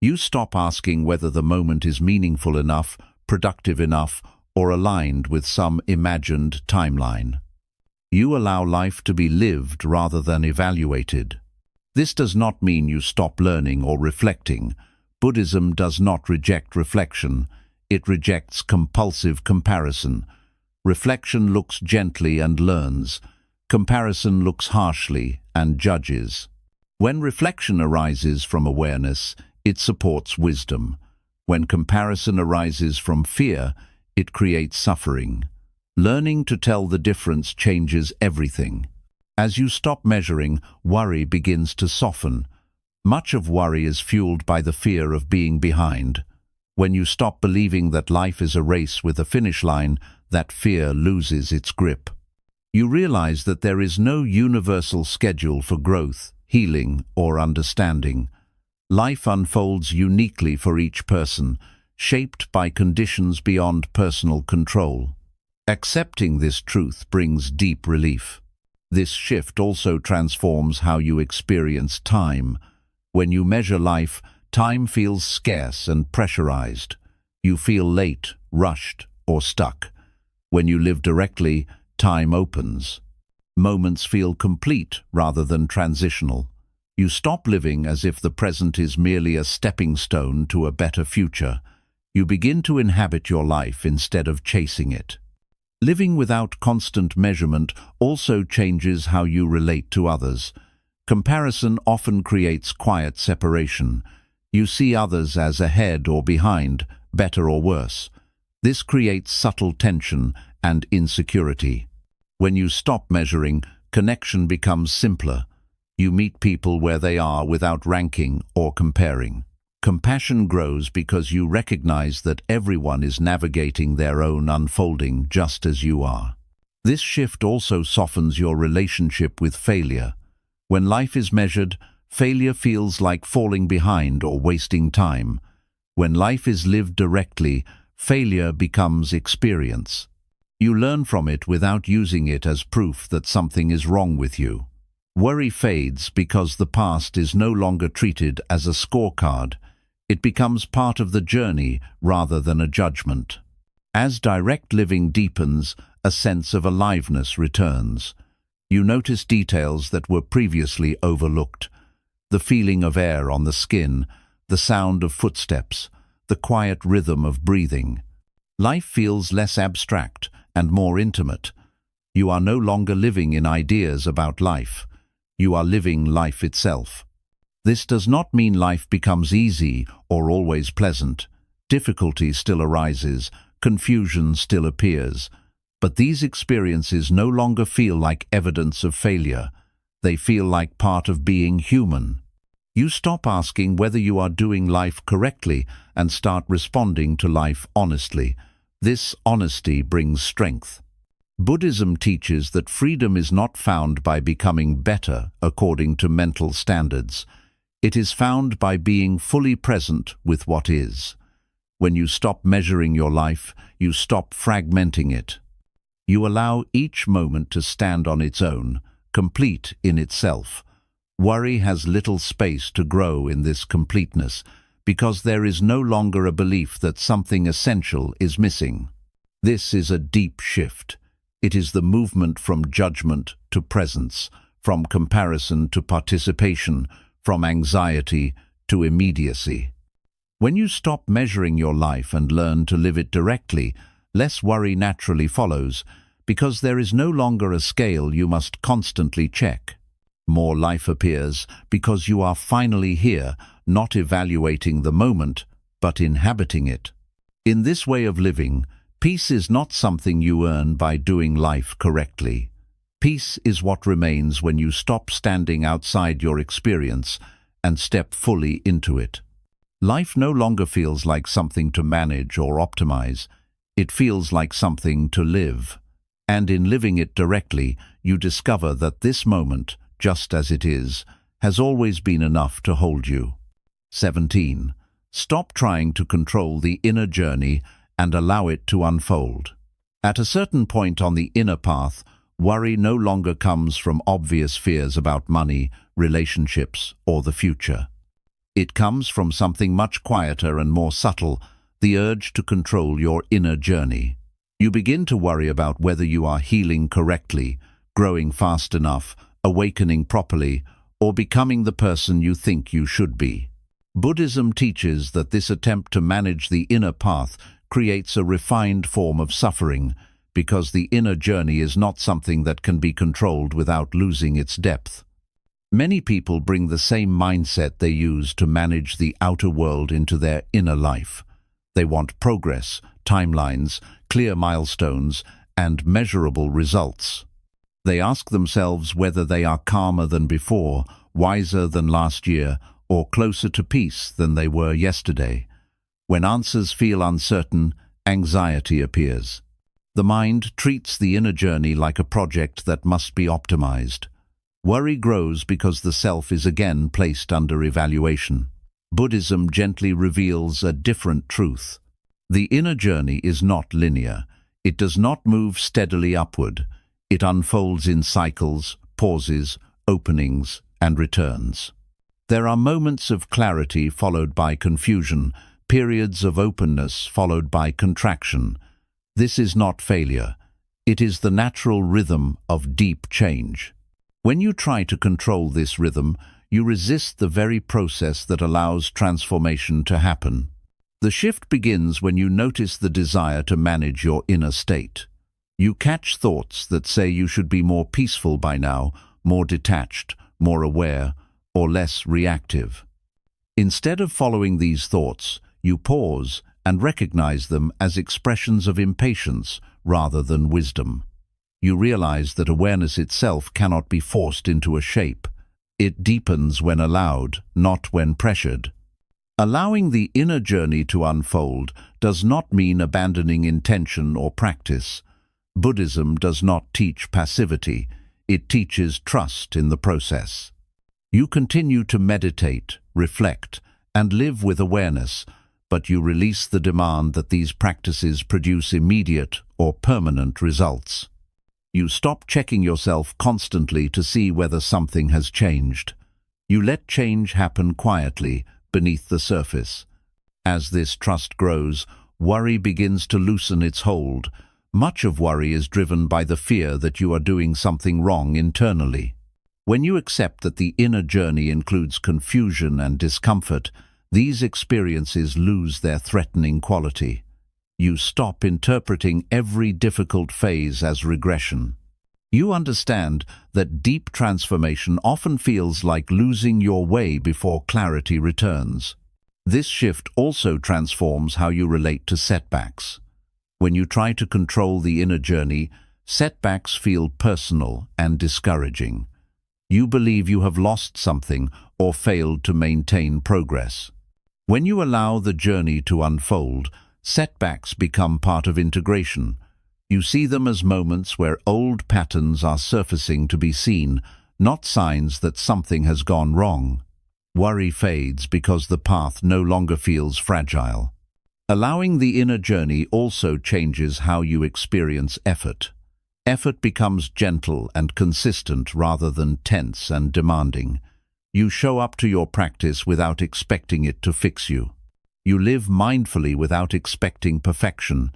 You stop asking whether the moment is meaningful enough, productive enough, or aligned with some imagined timeline. You allow life to be lived rather than evaluated. This does not mean you stop learning or reflecting. Buddhism does not reject reflection. It rejects compulsive comparison. Reflection looks gently and learns. Comparison looks harshly and judges. When reflection arises from awareness, it supports wisdom. When comparison arises from fear, it creates suffering. Learning to tell the difference changes everything. As you stop measuring, worry begins to soften. Much of worry is fueled by the fear of being behind. When you stop believing that life is a race with a finish line, that fear loses its grip. You realize that there is no universal schedule for growth, healing, or understanding. Life unfolds uniquely for each person, shaped by conditions beyond personal control. Accepting this truth brings deep relief. This shift also transforms how you experience time. When you measure life, time feels scarce and pressurized. You feel late, rushed, or stuck. When you live directly, time opens. Moments feel complete rather than transitional. You stop living as if the present is merely a stepping stone to a better future. You begin to inhabit your life instead of chasing it. Living without constant measurement also changes how you relate to others. Comparison often creates quiet separation. You see others as ahead or behind, better or worse. This creates subtle tension and insecurity. When you stop measuring, connection becomes simpler. You meet people where they are without ranking or comparing. Compassion grows because you recognize that everyone is navigating their own unfolding just as you are. This shift also softens your relationship with failure. When life is measured, failure feels like falling behind or wasting time. When life is lived directly, failure becomes experience. You learn from it without using it as proof that something is wrong with you. Worry fades because the past is no longer treated as a scorecard. It becomes part of the journey rather than a judgment. As direct living deepens, a sense of aliveness returns. You notice details that were previously overlooked. The feeling of air on the skin, the sound of footsteps, the quiet rhythm of breathing. Life feels less abstract and more intimate. You are no longer living in ideas about life. You are living life itself. This does not mean life becomes easy or always pleasant. Difficulty still arises, confusion still appears. But these experiences no longer feel like evidence of failure. They feel like part of being human. You stop asking whether you are doing life correctly and start responding to life honestly. This honesty brings strength. Buddhism teaches that freedom is not found by becoming better according to mental standards. It is found by being fully present with what is. When you stop measuring your life, you stop fragmenting it. You allow each moment to stand on its own, complete in itself. Worry has little space to grow in this completeness, because there is no longer a belief that something essential is missing. This is a deep shift. It is the movement from judgment to presence, from comparison to participation, from anxiety to immediacy. When you stop measuring your life and learn to live it directly, less worry naturally follows, because there is no longer a scale you must constantly check. More life appears because you are finally here, not evaluating the moment, but inhabiting it. In this way of living, peace is not something you earn by doing life correctly. Peace is what remains when you stop standing outside your experience and step fully into it. Life no longer feels like something to manage or optimize. It feels like something to live. And in living it directly, you discover that this moment, just as it is, has always been enough to hold you. 17. Stop trying to control the inner journey and allow it to unfold. At a certain point on the inner path, worry no longer comes from obvious fears about money, relationships, or the future. It comes from something much quieter and more subtle, the urge to control your inner journey. You begin to worry about whether you are healing correctly, growing fast enough, awakening properly, or becoming the person you think you should be. Buddhism teaches that this attempt to manage the inner path creates a refined form of suffering, because the inner journey is not something that can be controlled without losing its depth. Many people bring the same mindset they use to manage the outer world into their inner life. They want progress, timelines, clear milestones, and measurable results. They ask themselves whether they are calmer than before, wiser than last year, or closer to peace than they were yesterday. When answers feel uncertain, anxiety appears. The mind treats the inner journey like a project that must be optimized. Worry grows because the self is again placed under evaluation. Buddhism gently reveals a different truth. The inner journey is not linear. It does not move steadily upward. It unfolds in cycles, pauses, openings, and returns. There are moments of clarity followed by confusion, periods of openness followed by contraction. This is not failure. It is the natural rhythm of deep change. When you try to control this rhythm, you resist the very process that allows transformation to happen. The shift begins when you notice the desire to manage your inner state. You catch thoughts that say you should be more peaceful by now, more detached, more aware, or less reactive. Instead of following these thoughts, you pause and recognize them as expressions of impatience rather than wisdom. You realize that awareness itself cannot be forced into a shape. It deepens when allowed, not when pressured. Allowing the inner journey to unfold does not mean abandoning intention or practice. Buddhism does not teach passivity. It teaches trust in the process. You continue to meditate, reflect, and live with awareness, but you release the demand that these practices produce immediate or permanent results. You stop checking yourself constantly to see whether something has changed. You let change happen quietly, beneath the surface. As this trust grows, worry begins to loosen its hold, Much of worry is driven by the fear that you are doing something wrong internally. When you accept that the inner journey includes confusion and discomfort, these experiences lose their threatening quality. You stop interpreting every difficult phase as regression. You understand that deep transformation often feels like losing your way before clarity returns. This shift also transforms how you relate to setbacks. When you try to control the inner journey, setbacks feel personal and discouraging. You believe you have lost something or failed to maintain progress. When you allow the journey to unfold, setbacks become part of integration. You see them as moments where old patterns are surfacing to be seen, not signs that something has gone wrong. Worry fades because the path no longer feels fragile. Allowing the inner journey also changes how you experience effort. Effort becomes gentle and consistent rather than tense and demanding. You show up to your practice without expecting it to fix you. You live mindfully without expecting perfection.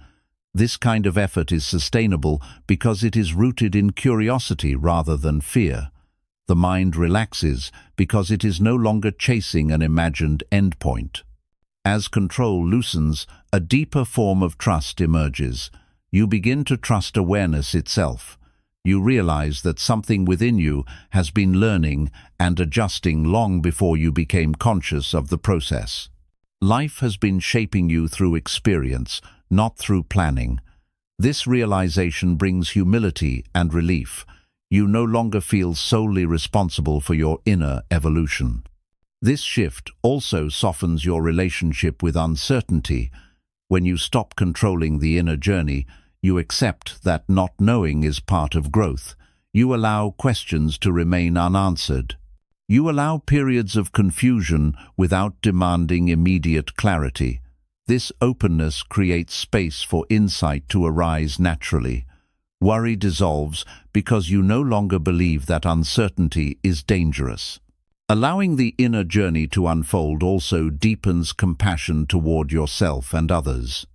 This kind of effort is sustainable because it is rooted in curiosity rather than fear. The mind relaxes because it is no longer chasing an imagined endpoint. As control loosens, a deeper form of trust emerges. You begin to trust awareness itself. You realize that something within you has been learning and adjusting long before you became conscious of the process. Life has been shaping you through experience, not through planning. This realization brings humility and relief. You no longer feel solely responsible for your inner evolution. This shift also softens your relationship with uncertainty. When you stop controlling the inner journey, you accept that not knowing is part of growth. You allow questions to remain unanswered. You allow periods of confusion without demanding immediate clarity. This openness creates space for insight to arise naturally. Worry dissolves because you no longer believe that uncertainty is dangerous. Allowing the inner journey to unfold also deepens compassion toward yourself and others.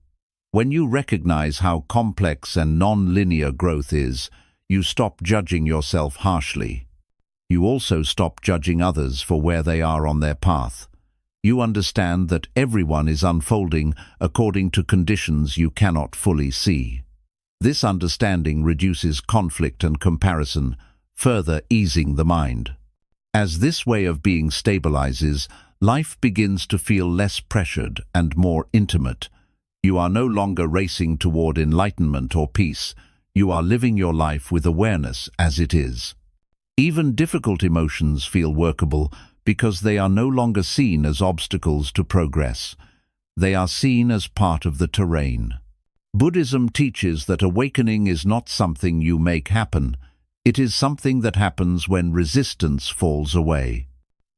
When you recognize how complex and non-linear growth is, you stop judging yourself harshly. You also stop judging others for where they are on their path. You understand that everyone is unfolding according to conditions you cannot fully see. This understanding reduces conflict and comparison, further easing the mind. As this way of being stabilizes, life begins to feel less pressured and more intimate. You are no longer racing toward enlightenment or peace. You are living your life with awareness as it is. Even difficult emotions feel workable because they are no longer seen as obstacles to progress. They are seen as part of the terrain. Buddhism teaches that awakening is not something you make happen. It is something that happens when resistance falls away.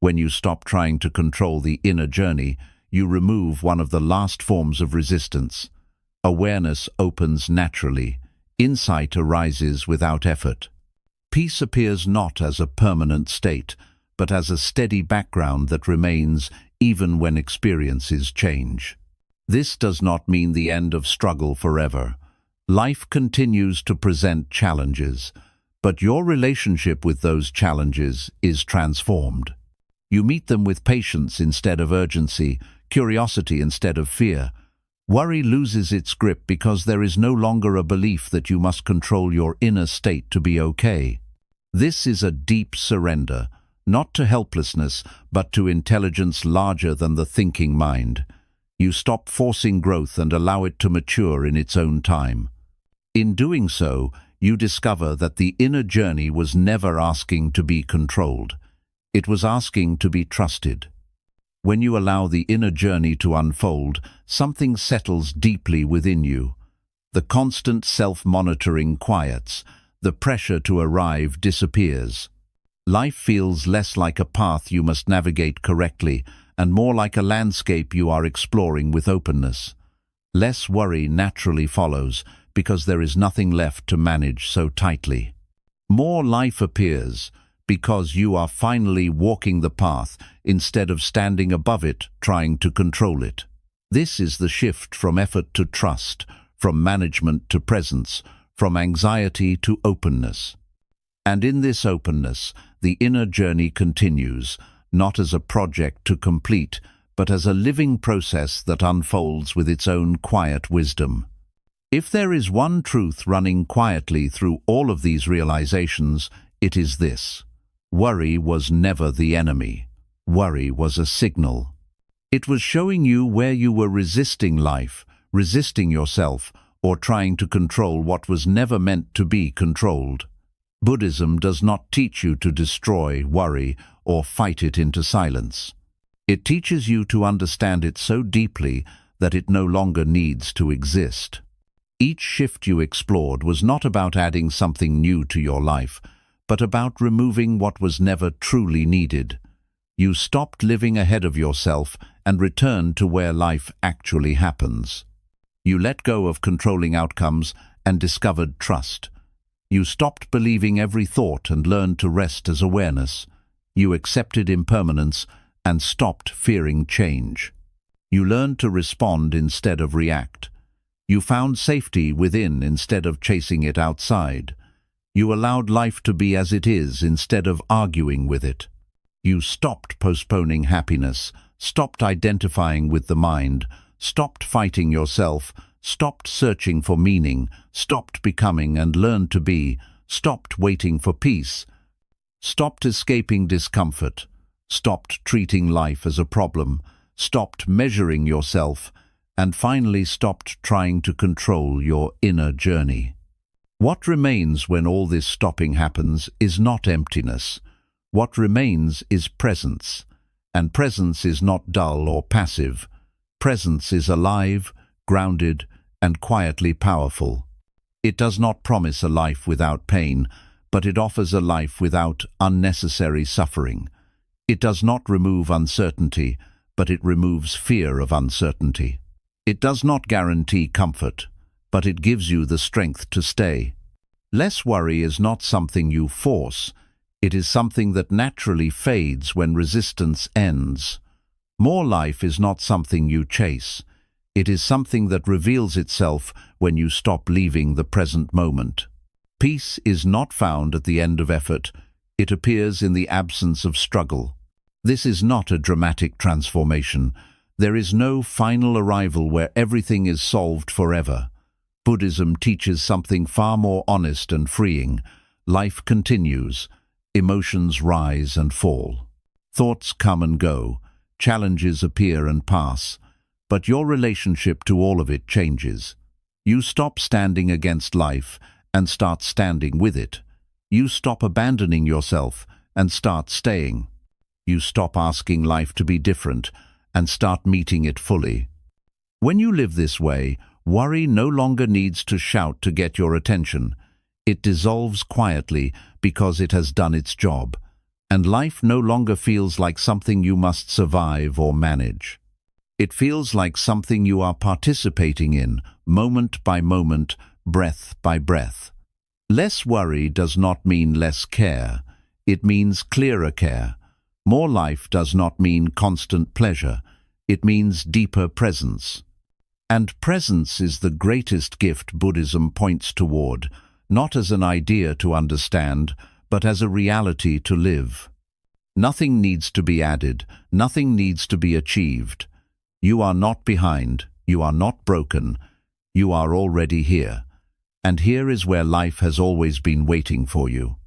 When you stop trying to control the inner journey, you remove one of the last forms of resistance. Awareness opens naturally. Insight arises without effort. Peace appears not as a permanent state, but as a steady background that remains even when experiences change. This does not mean the end of struggle forever. Life continues to present challenges, but your relationship with those challenges is transformed. You meet them with patience instead of urgency, curiosity instead of fear. Worry loses its grip because there is no longer a belief that you must control your inner state to be okay. This is a deep surrender, not to helplessness, but to intelligence larger than the thinking mind. You stop forcing growth and allow it to mature in its own time. In doing so, you discover that the inner journey was never asking to be controlled. It was asking to be trusted. When you allow the inner journey to unfold, something settles deeply within you. The constant self-monitoring quiets. The pressure to arrive disappears. Life feels less like a path you must navigate correctly and more like a landscape you are exploring with openness. Less worry naturally follows because there is nothing left to manage so tightly. More life appears because you are finally walking the path instead of standing above it trying to control it. This is the shift from effort to trust, from management to presence, from anxiety to openness. And in this openness, the inner journey continues, not as a project to complete, but as a living process that unfolds with its own quiet wisdom. If there is one truth running quietly through all of these realizations, it is this: worry was never the enemy. Worry was a signal. It was showing you where you were resisting life, resisting yourself, or trying to control what was never meant to be controlled. Buddhism does not teach you to destroy worry or fight it into silence. It teaches you to understand it so deeply that it no longer needs to exist. Each shift you explored was not about adding something new to your life, but about removing what was never truly needed. You stopped living ahead of yourself and returned to where life actually happens. You let go of controlling outcomes and discovered trust. You stopped believing every thought and learned to rest as awareness. You accepted impermanence and stopped fearing change. You learned to respond instead of react. You found safety within instead of chasing it outside. You allowed life to be as it is instead of arguing with it. You stopped postponing happiness, stopped identifying with the mind, stopped fighting yourself, stopped searching for meaning, stopped becoming and learned to be, stopped waiting for peace, stopped escaping discomfort, stopped treating life as a problem, stopped measuring yourself, and finally stopped trying to control your inner journey. What remains when all this stopping happens is not emptiness. What remains is presence. And presence is not dull or passive. Presence is alive, grounded, and quietly powerful. It does not promise a life without pain, but it offers a life without unnecessary suffering. It does not remove uncertainty, but it removes fear of uncertainty. It does not guarantee comfort, but it gives you the strength to stay. Less worry is not something you force. It is something that naturally fades when resistance ends. More life is not something you chase. It is something that reveals itself when you stop leaving the present moment. Peace is not found at the end of effort. It appears in the absence of struggle. This is not a dramatic transformation. There is no final arrival where everything is solved forever. Buddhism teaches something far more honest and freeing. Life continues. Emotions rise and fall. Thoughts come and go. Challenges appear and pass. But your relationship to all of it changes. You stop standing against life and start standing with it. You stop abandoning yourself and start staying. You stop asking life to be different and start meeting it fully. When you live this way, worry no longer needs to shout to get your attention. It dissolves quietly because it has done its job, and life no longer feels like something you must survive or manage. It feels like something you are participating in, moment by moment, breath by breath. Less worry does not mean less care. It means clearer care. More life does not mean constant pleasure. It means deeper presence. And presence is the greatest gift Buddhism points toward, not as an idea to understand, but as a reality to live. Nothing needs to be added, nothing needs to be achieved. You are not behind, you are not broken, you are already here. And here is where life has always been waiting for you.